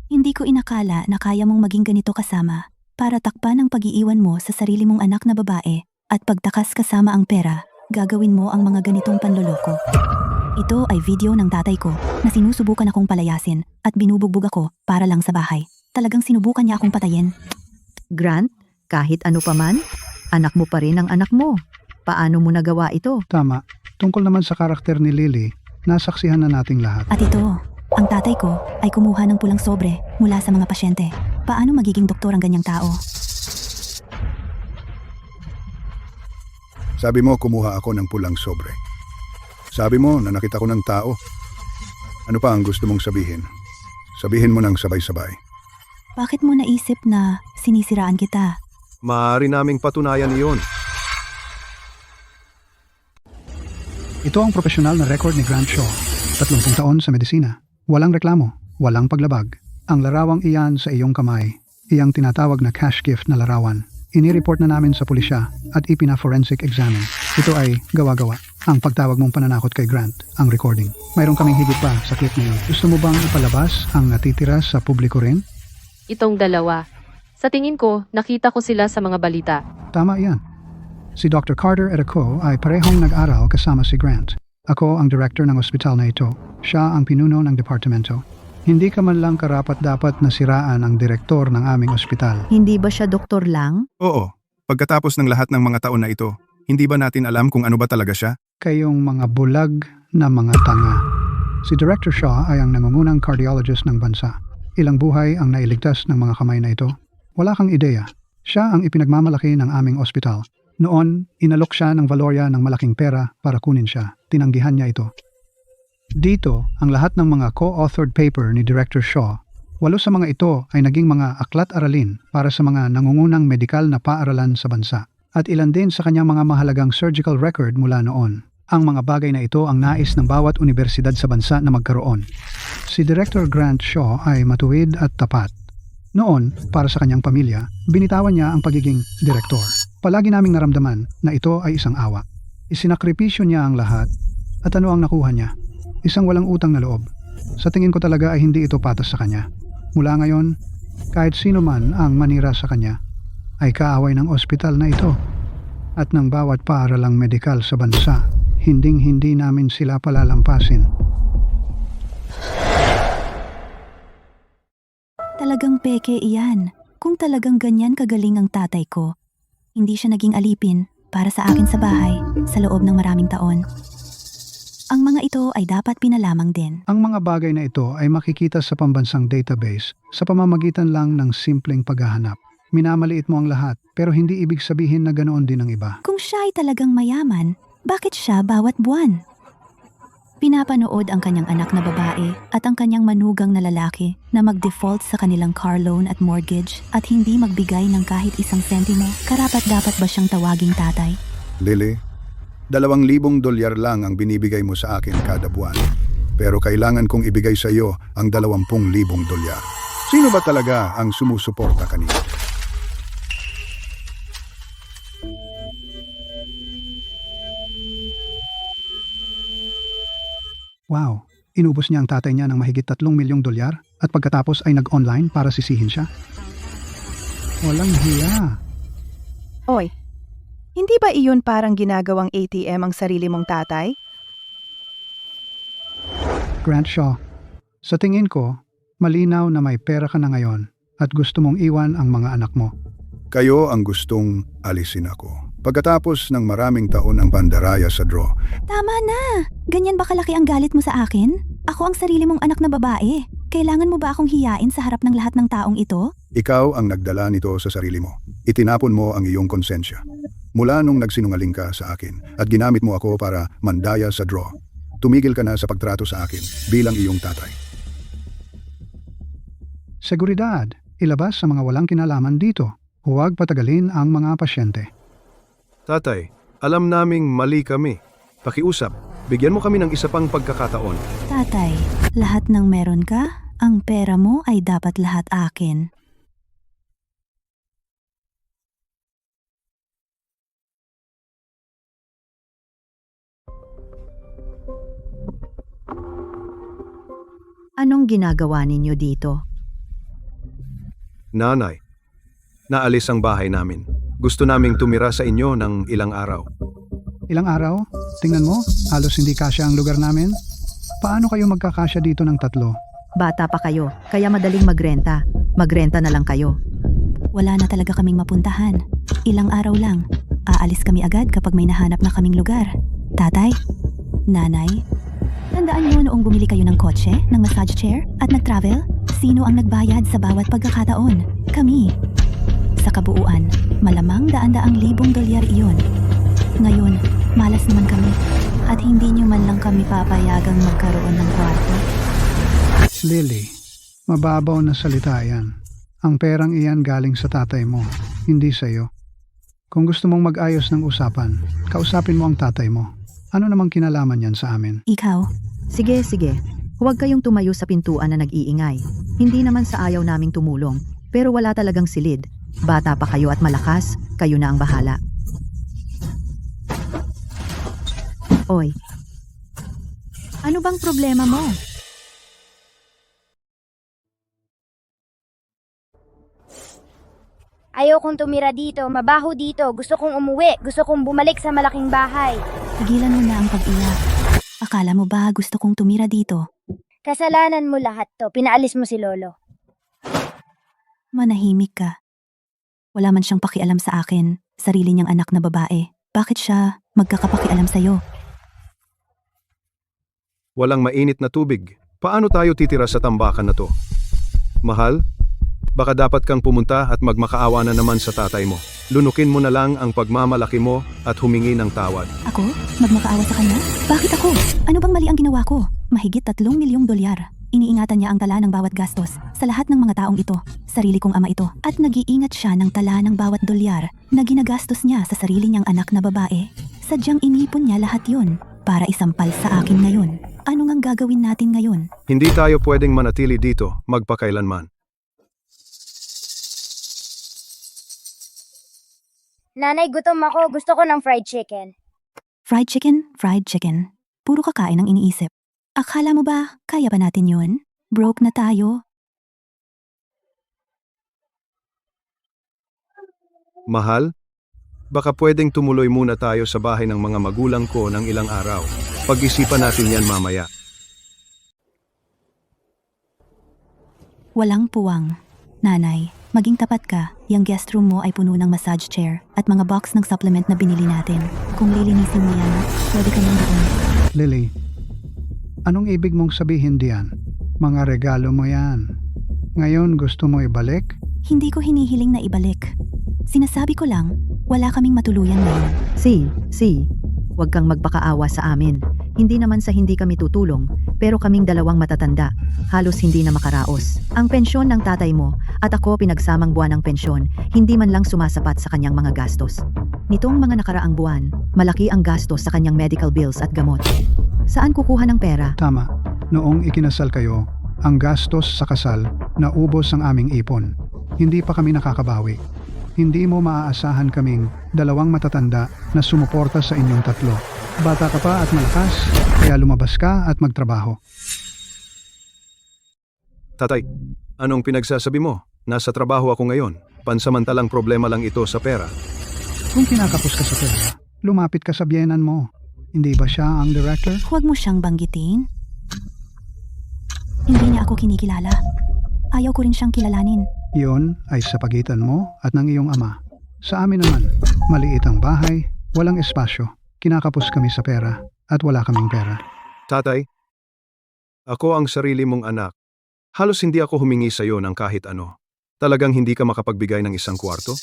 hindi ko inakala na kaya mong maging ganito kasama para takpan ang pag-iiwan mo sa sarili mong anak na babae at pagtakas kasama ang pera, gagawin mo ang mga ganitong panloloko. Ito ay video ng tatay ko na sinusubukan akong palayasin at binubugbog ako para lang sa bahay. Talagang sinubukan niya akong patayin. Grant, kahit ano pa man, anak mo pa rin ang anak mo. Paano mo nagawa ito? Tama. Tungkol naman sa karakter ni Lily, nasaksihan na nating lahat. At ito, ang tatay ko ay kumuha ng pulang sobre mula sa mga pasyente. Paano magiging doktor ang ganyang tao? Sabi mo kumuha ako ng pulang sobre. Sabi mo na nakita ko ng tao. Ano pa ang gusto mong sabihin? Sabihin mo ng sabay-sabay. Bakit mo naisip na sinisiraan kita? Maaari naming patunayan iyon. Ito ang profesional na record ni Grant Shaw. 30 taon sa medisina. Walang reklamo, walang paglabag. Ang larawang iyan sa iyong kamay, iyang tinatawag na cash gift na larawan. Inireport na namin sa pulisya at ipina-forensic examine. Ito ay gawa-gawa. Ang pagtawag mong pananakot kay Grant, ang recording. Mayroon kaming higit pa sa clip na yun. Gusto mo bang ipalabas ang natitira sa publiko rin? Itong dalawa. Sa tingin ko, nakita ko sila sa mga balita. Tama yan. Si Dr. Carter at ako ay parehong nag-aral kasama si Grant. Ako ang director ng ospital na ito. Siya ang pinuno ng departamento. Hindi ka man lang karapat-dapat na siraan ang direktor ng aming ospital. Hindi ba siya doktor lang? Oo. Pagkatapos ng lahat ng mga taon na ito, Hindi ba natin alam kung ano ba talaga siya? Kayong mga bulag na mga tanga. Si Director Shaw ay ang nangungunang cardiologist ng bansa. Ilang buhay ang nailigtas ng mga kamay na ito. Wala kang ideya. Siya ang ipinagmamalaki ng aming ospital. Noon, inalok siya ng Valoria ng malaking pera para kunin siya. Tinanggihan niya ito. Dito, ang lahat ng mga co-authored paper ni Director Shaw, 8 sa mga ito ay naging mga aklat-aralin para sa mga nangungunang medikal na paaralan sa bansa. At ilan din sa kanyang mga mahalagang surgical record mula noon. Ang mga bagay na ito ang nais ng bawat universidad sa bansa na magkaroon. Si Director Grant Shaw ay matuwid at tapat. Noon, para sa kanyang pamilya, binitawan niya ang pagiging direktor. Palagi naming naramdaman na ito ay isang awa. Isinakripisyo niya ang lahat. At ano ang nakuha niya? Isang walang utang na loob. Sa tingin ko talaga ay hindi ito patas sa kanya. Mula ngayon, kahit sino man ang manira sa kanya, ay kaaway ng ospital na ito at ng bawat paaralang medikal sa bansa. Hinding-hindi namin sila palalampasin. Talagang peke iyan. Kung talagang ganyan kagaling ang tatay ko, hindi siya naging alipin para sa akin sa bahay sa loob ng maraming taon. Ang mga ito ay dapat pinalamang din. Ang mga bagay na ito ay makikita sa pambansang database sa pamamagitan lang ng simpleng paghahanap. Minamaliit mo ang lahat, pero hindi ibig sabihin na ganoon din ang iba. Kung siya ay talagang mayaman, bakit siya bawat buwan? Pinapanood ang kanyang anak na babae at ang kanyang manugang na lalaki na mag-default sa kanilang car loan at mortgage at hindi magbigay ng kahit isang sentimo. Karapat-dapat ba siyang tawaging tatay? Lily, $2,000 lang ang binibigay mo sa akin kada buwan. Pero kailangan kong ibigay sa iyo ang $20,000. Sino ba talaga ang sumusuporta kanina? Wow, inubos niya ang tatay niya ng mahigit $3 milyong at pagkatapos ay nag-online para sisihin siya. Walang hiya. Oy, hindi ba iyon parang ginagawang ATM ang sarili mong tatay? Grant Shaw, sa tingin ko, malinaw na may pera ka na ngayon at gusto mong iwan ang mga anak mo. Kayo ang gustong alisin ako. Pagkatapos ng maraming taon ang bandaraya sa draw. Tama na! Ganyan ba kalaki ang galit mo sa akin? Ako ang sarili mong anak na babae. Kailangan mo ba akong hiyain sa harap ng lahat ng taong ito? Ikaw ang nagdala nito sa sarili mo. Itinapon mo ang iyong konsensya. Mula nung nagsinungaling ka sa akin at ginamit mo ako para mandaya sa draw. Tumigil ka na sa pagtrato sa akin bilang iyong tatay. Seguridad, ilabas sa mga walang kinalaman dito. Huwag patagalin ang mga pasyente. Tatay, alam naming mali kami. Pakiusap, bigyan mo kami ng isa pang pagkakataon. Tatay, lahat ng meron ka, ang pera mo ay dapat lahat akin. Anong ginagawa ninyo dito? Nanay, naalis ang bahay namin. Gusto naming tumira sa inyo ng ilang araw. Ilang araw? Tingnan mo, halos hindi kasya ang lugar namin. Paano kayo magkakasya dito ng 3? Bata pa kayo, kaya madaling magrenta. Magrenta na lang kayo. Wala na talaga kaming mapuntahan. Ilang araw lang. Aalis kami agad kapag may nahanap na kaming lugar. Tatay? Nanay? Tandaan niyo noong bumili kayo ng kotse, ng massage chair, at nag-travel? Sino ang nagbayad sa bawat pagkakataon? Kami. Sa kabuuan, malamang $100,000 iyon. Ngayon, malas naman kami at hindi niyo man lang kami papayagang magkaroon ng kwarto. Lily, mababaw na salita yan. Ang perang iyan galing sa tatay mo, hindi sa iyo. Kung gusto mong mag-ayos ng usapan, kausapin mo ang tatay mo. Ano namang kinalaman yan sa amin? Ikaw? Sige, sige. Huwag kayong tumayo sa pintuan na nag-iingay. Hindi naman sa ayaw naming tumulong, pero wala talagang silid. Bata pa kayo at malakas, kayo na ang bahala. Oy, ano bang problema mo? Ayokong tumira dito, mabaho dito, gusto kong umuwi, gusto kong bumalik sa malaking bahay. Tigilan mo na ang pag-iyak. Akala mo ba gusto kong tumira dito? Kasalanan mo lahat to, pinaalis mo si Lolo. Manahimik ka. Wala man siyang pakialam sa akin, sarili niyang anak na babae. Bakit siya magkakapakialam sa'yo? Walang mainit na tubig. Paano tayo titira sa tambakan na to? Mahal, baka dapat kang pumunta at magmakaawa na naman sa tatay mo. Lunukin mo na lang ang pagmamalaki mo at humingi ng tawad. Ako? Magmakaawa sa kanya? Bakit ako? Ano bang mali ang ginawa ko? Mahigit 3 milyong dolyar. Iniingatan niya ang tala ng bawat gastos sa lahat ng mga taong ito. Sarili kong ama ito. At nag-iingat siya ng tala ng bawat dolyar na ginagastos niya sa sarili niyang anak na babae. Sadyang inipon niya lahat yon para isampal sa akin ngayon. Ano ngang gagawin natin ngayon? Hindi tayo pwedeng manatili dito magpakailanman. Nanay, gutom ako. Gusto ko ng fried chicken. Fried chicken, fried chicken. Puro kakain ang iniisip. Akala mo ba, kaya ba natin yun? Broke na tayo. Mahal, baka pwedeng tumuloy muna tayo sa bahay ng mga magulang ko ng ilang araw. Pag-isipan natin yan mamaya. Walang puwang. Nanay, maging tapat ka. Yung guest room mo ay puno ng massage chair at mga box ng supplement na binili natin. Kung lilinisin mo yan, pwede ka nang doon. Lily, anong ibig mong sabihin diyan? Mga regalo mo yan. Ngayon gusto mo ibalik? Hindi ko hinihiling na ibalik. Sinasabi ko lang, wala kaming matuluyan ngayon. Huwag kang magpakaawa sa amin. Hindi naman sa hindi kami tutulong, pero kaming dalawang matatanda, halos hindi na makaraos. Ang pensyon ng tatay mo at ako pinagsamang buwan ng pensyon, hindi man lang sumasapat sa kanyang mga gastos. Nitong mga nakaraang buwan, malaki ang gastos sa kanyang medical bills at gamot. Saan kukuha ng pera? Tama. Noong ikinasal kayo, ang gastos sa kasal, naubos ang aming ipon. Hindi pa kami nakakabawi. Hindi mo maaasahan kaming dalawang matatanda na sumuporta sa inyong tatlo. Bata ka pa at malakas, kaya lumabas ka at magtrabaho. Tatay, anong pinagsasabi mo? Nasa trabaho ako ngayon. Pansamantalang problema lang ito sa pera. Kung kinakapos ka sa pera, lumapit ka sa biyenan mo. Hindi ba siya ang director? Huwag mo siyang banggitin. Hindi niya ako kinikilala. Ayaw ko rin siyang kilalanin. Iyon ay sa pagitan mo at ng iyong ama. Sa amin naman, maliit ang bahay, walang espasyo. Kinakapos kami sa pera at wala kaming pera. Tatay, ako ang sarili mong anak. Halos hindi ako humingi sa iyo ng kahit ano. Talagang hindi ka makapagbigay ng isang kwarto?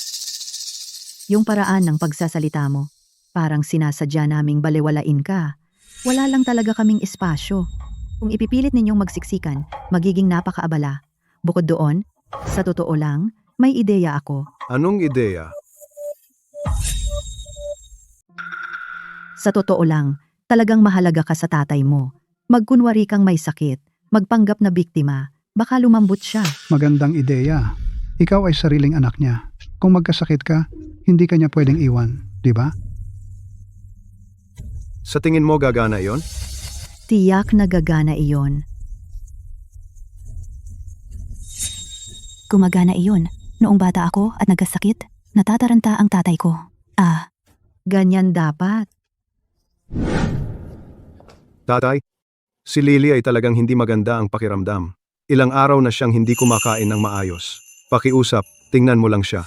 Yung paraan ng pagsasalita mo, parang sinasadya naming balewalain ka. Wala lang talaga kaming espasyo. Kung ipipilit ninyong magsiksikan, magiging napakaabala. Bukod doon, sa totoo lang, may ideya ako. Anong ideya? Sa totoo lang, talagang mahalaga ka sa tatay mo. Magkunwari kang may sakit, magpanggap na biktima, baka lumambot siya. Magandang ideya. Ikaw ay sariling anak niya. Kung magkasakit ka, hindi ka niya pwedeng iwan, di ba? Sa tingin mo gagana yon? Tiyak na gagana iyon. Gumagana iyon. Noong bata ako at nagkasakit, natataranta ang tatay ko. Ganyan dapat. Tatay, si Lily ay talagang hindi maganda ang pakiramdam. Ilang araw na siyang hindi kumakain ng maayos. Pakiusap, tingnan mo lang siya.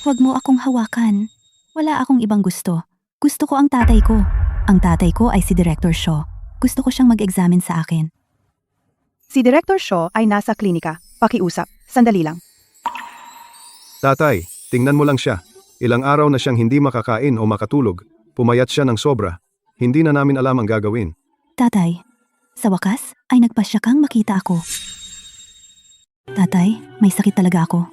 Huwag mo akong hawakan. Wala akong ibang gusto. Gusto ko ang tatay ko. Ang tatay ko ay si Director Shaw. Gusto ko siyang mag-examine sa akin. Si Director Shaw ay nasa klinika. Pakiusap. Sandali lang. Tatay, tingnan mo lang siya. Ilang araw na siyang hindi makakain o makatulog. Pumayat siya ng sobra. Hindi na namin alam ang gagawin. Tatay, sa wakas ay nagpasya kang makita ako. Tatay, may sakit talaga ako.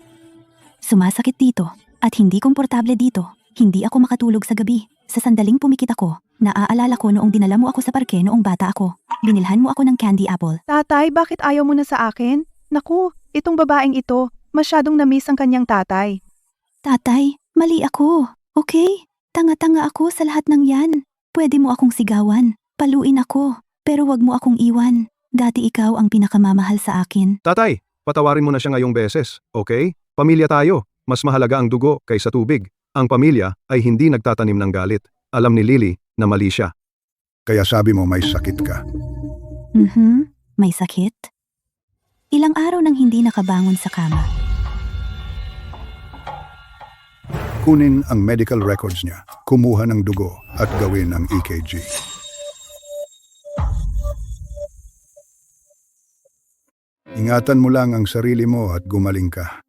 Sumasakit dito at hindi komportable dito. Hindi ako makatulog sa gabi. Sa sandaling pumikit ako, naaalala ko noong dinala mo ako sa parke noong bata ako. Binilhan mo ako ng candy apple. Tatay, bakit ayaw mo na sa akin? Naku, itong babaeng ito, masyadong na-miss ang kanyang tatay. Tatay, mali ako. Okay? Tanga-tanga ako sa lahat ng yan. Pwede mo akong sigawan. Paluin ako. Pero wag mo akong iwan. Dati ikaw ang pinakamamahal sa akin. Tatay, patawarin mo na siya ngayong beses, okay? Pamilya tayo. Mas mahalaga ang dugo kaysa tubig. Ang pamilya ay hindi nagtatanim ng galit. Alam ni Lily na mali siya. Kaya sabi mo may sakit ka. May sakit? Ilang araw nang hindi nakabangon sa kama. Kunin ang medical records niya, kumuha ng dugo at gawin ang EKG. Ingatan mo lang ang sarili mo at gumaling ka.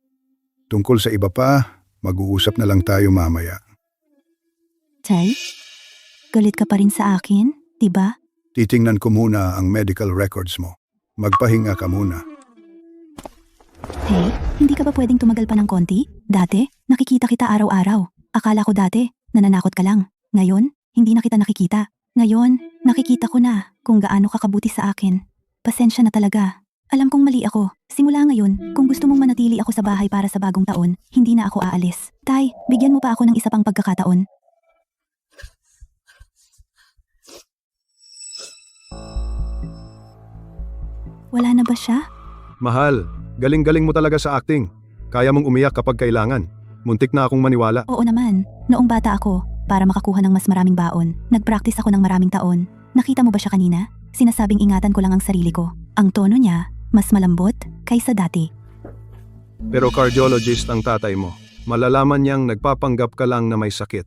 Tungkol sa iba pa, mag-uusap na lang tayo mamaya. Tay, galit ka pa rin sa akin, diba? Titingnan ko muna ang medical records mo. Magpahinga ka muna. Hey, hindi ka ba pwedeng tumagal pa ng konti? Dati, nakikita kita araw-araw. Akala ko dati, nananakot ka lang. Ngayon, hindi na kita nakikita. Ngayon, nakikita ko na kung gaano ka kabuti sa akin. Pasensya na talaga. Alam kong mali ako. Simula ngayon, kung gusto mong manatili ako sa bahay para sa bagong taon, hindi na ako aalis. Tay, bigyan mo pa ako ng isa pang pagkakataon. Wala na ba siya? Mahal, galing-galing mo talaga sa acting. Kaya mong umiyak kapag kailangan. Muntik na akong maniwala. Oo naman. Noong bata ako, para makakuha ng mas maraming baon, nag-practice ako ng maraming taon. Nakita mo ba siya kanina? Sinasabing ingatan ko lang ang sarili ko. Ang tono niya, mas malambot kaysa dati. Pero cardiologist ang tatay mo. Malalaman niyang nagpapanggap ka lang na may sakit.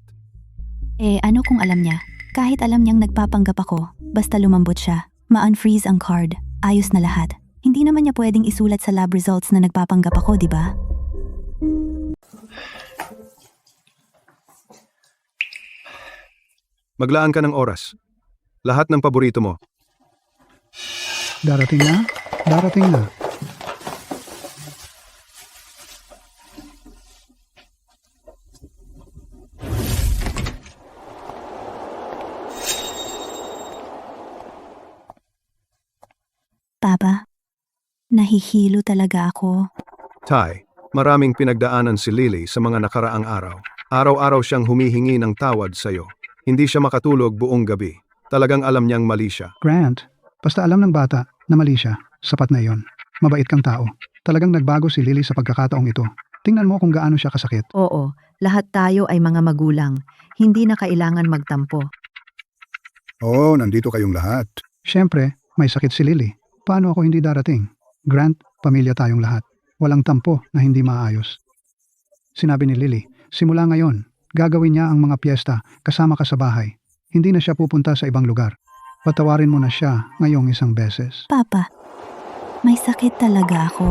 Eh ano kung alam niya? Kahit alam niyang nagpapanggap ako, basta lumambot siya, ma-unfreeze ang card, ayos na lahat. Hindi naman niya pwedeng isulat sa lab results na nagpapanggap ako, di ba? Maglaan ka ng oras. Lahat ng paborito mo. Darating na? Darating na. Papa, nahihilo talaga ako. Tay, maraming pinagdaanan si Lily sa mga nakaraang araw. Araw-araw siyang humihingi ng tawad sa'yo. Hindi siya makatulog buong gabi. Talagang alam niyang mali siya. Grant, basta alam ng bata na mali siya, sapat na yon. Mabait kang tao. Talagang nagbago si Lily sa pagkakataong ito. Tingnan mo kung gaano siya kasakit. Oo, lahat tayo ay mga magulang. Hindi na kailangan magtampo. Oo, nandito kayong lahat. Siyempre, may sakit si Lily. Paano ako hindi darating? Grant, pamilya tayong lahat. Walang tampo na hindi maayos. Sinabi ni Lily, simula ngayon, gagawin niya ang mga piyesta kasama ka sa bahay. Hindi na siya pupunta sa ibang lugar. Patawarin mo na siya ngayong isang beses. Papa, may sakit talaga ako.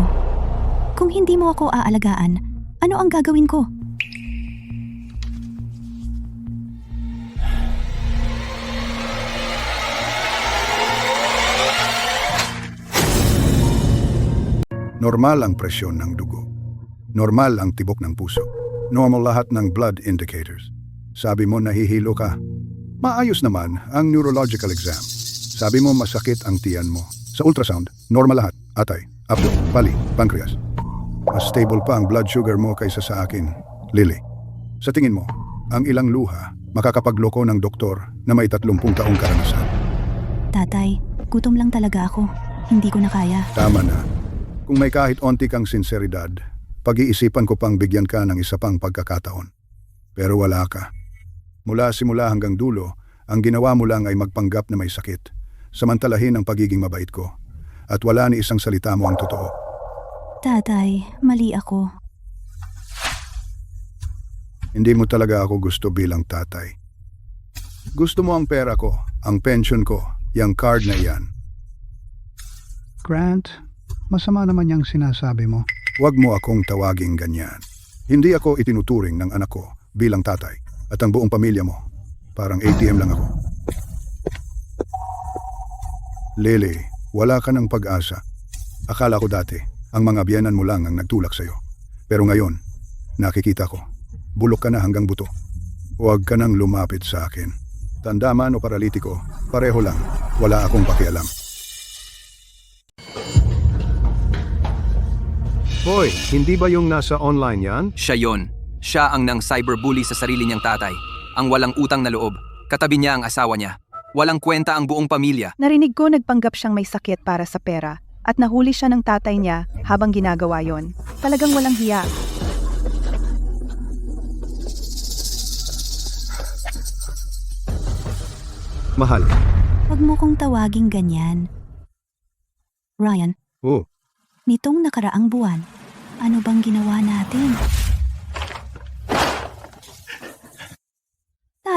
Kung hindi mo ako aalagaan, ano ang gagawin ko? Normal ang presyon ng dugo. Normal ang tibok ng puso. Normal lahat ng blood indicators. Sabi mo nahihilo ka. Maayos naman ang neurological exam. Sabi mo masakit ang tiyan mo. Sa ultrasound, normal lahat. Atay, abdo, pali, pancreas. Mas stable pa ang blood sugar mo kaysa sa akin, Lily. Sa tingin mo, ang ilang luha makakapagloko ng doktor na may 30 taong karanasan. Tatay, gutom lang talaga ako. Hindi ko na kaya. Tama na. Kung may kahit onti kang sinseridad, pag-iisipan ko pang bigyan ka ng isa pang pagkakataon. Pero wala ka. Mula simula hanggang dulo, ang ginawa mo lang ay magpanggap na may sakit. Samantalahin ang pagiging mabait ko. At wala ni isang salita mo ang totoo. Tatay, mali ako. Hindi mo talaga ako gusto bilang tatay. Gusto mo ang pera ko, ang pension ko, yung card na iyan. Grant, masama naman yung sinasabi mo. Huwag mo akong tawaging ganyan. Hindi ako itinuturing ng anak ko bilang tatay at ang buong pamilya mo. Parang ATM lang ako. Lily, wala ka ng pag-asa. Akala ko dati, ang mga biyanan mo lang ang nagtulak sa'yo. Pero ngayon, nakikita ko, bulok ka na hanggang buto. Huwag ka nang lumapit sa akin. Tanda man o paralitiko, pareho lang. Wala akong pakialam. Hoy, hindi ba yung nasa online yan? Siya yon. Siya ang nang cyberbully sa sarili niyang tatay. Ang walang utang na loob. Katabi niya ang asawa niya. Walang kwenta ang buong pamilya. Narinig ko nagpanggap siyang may sakit para sa pera at nahuli siya ng tatay niya habang ginagawa yon. Talagang walang hiya. Mahal. Huwag mo kong tawaging ganyan. Ryan, Oh, nitong nakaraang buwan, ano bang ginawa natin?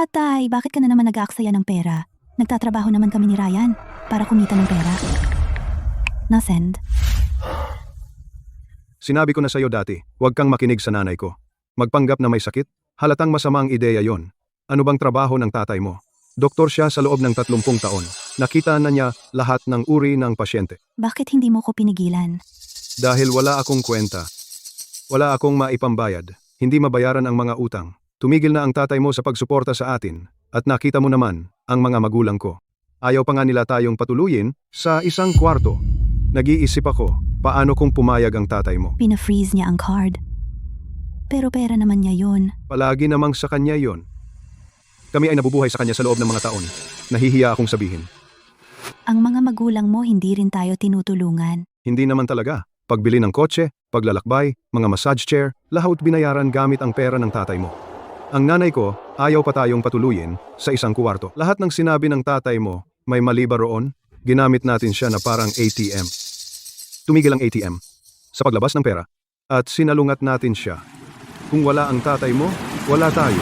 Tatay, bakit ka na naman nag-aaksaya ng pera? Nagtatrabaho naman kami ni Ryan para kumita ng pera. Na-send. Sinabi ko na sa'yo dati, huwag kang makinig sa nanay ko. Magpanggap na may sakit? Halatang masama ang ideya yon. Ano bang trabaho ng tatay mo? Doktor siya sa loob ng 30 taon. Nakita na niya lahat ng uri ng pasyente. Bakit hindi mo ko pinigilan? Dahil wala akong kwenta. Wala akong maipambayad. Hindi mabayaran ang mga utang. Tumigil na ang tatay mo sa pagsuporta sa atin. At nakita mo naman ang mga magulang ko. Ayaw pa nga nila tayong patuluyin sa isang kwarto. Nag-iisip ako, paano kung pumayag ang tatay mo? Pina-freeze niya ang card. Pero pera naman niya yun. Palagi namang sa kanya yon. Kami ay nabubuhay sa kanya sa loob ng mga taon. Nahihiya akong sabihin. Ang mga magulang mo hindi rin tayo tinutulungan. Hindi naman talaga. Pagbili ng kotse, paglalakbay, mga massage chair, lahat binayaran gamit ang pera ng tatay mo. Ang nanay ko, ayaw pa tayong patuluyin sa isang kwarto. Lahat ng sinabi ng tatay mo, may mali ba roon? Ginamit natin siya na parang ATM. Tumigil ang ATM sa paglabas ng pera at sinalungat natin siya. Kung wala ang tatay mo, wala tayo.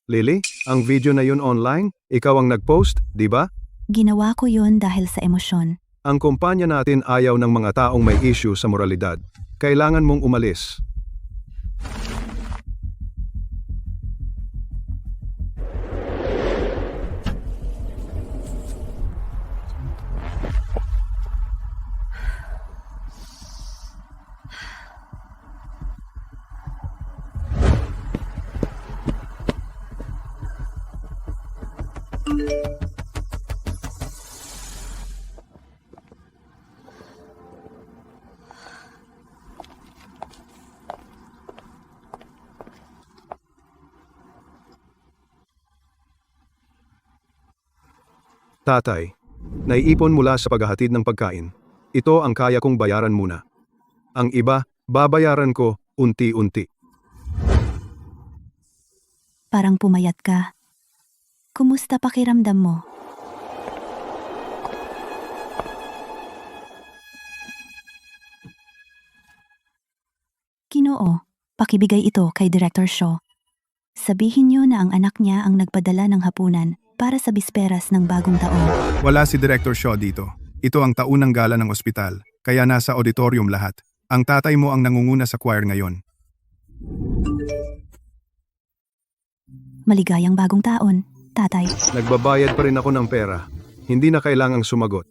Lily, ang video na yun online, ikaw ang nag-post, di ba? Ginawa ko yun dahil sa emosyon. Ang kumpanya natin ayaw ng mga taong may issue sa moralidad. Kailangan mong umalis. Tatay, naiipon mula sa paghahatid ng pagkain. Ito ang kaya kong bayaran muna. Ang iba, babayaran ko unti-unti. Parang pumayat ka. Kumusta pakiramdam mo? Ginoo, pakibigay ito kay Director Shaw. Sabihin niyo na ang anak niya ang nagpadala ng hapunan para sa bisperas ng bagong taon. Wala si Director Shaw dito. Ito ang taunang gala ng ospital, kaya nasa auditorium lahat. Ang tatay mo ang nangunguna sa choir ngayon. Maligayang bagong taon, tatay. Nagbabayad pa rin ako ng pera. Hindi na kailangang sumagot.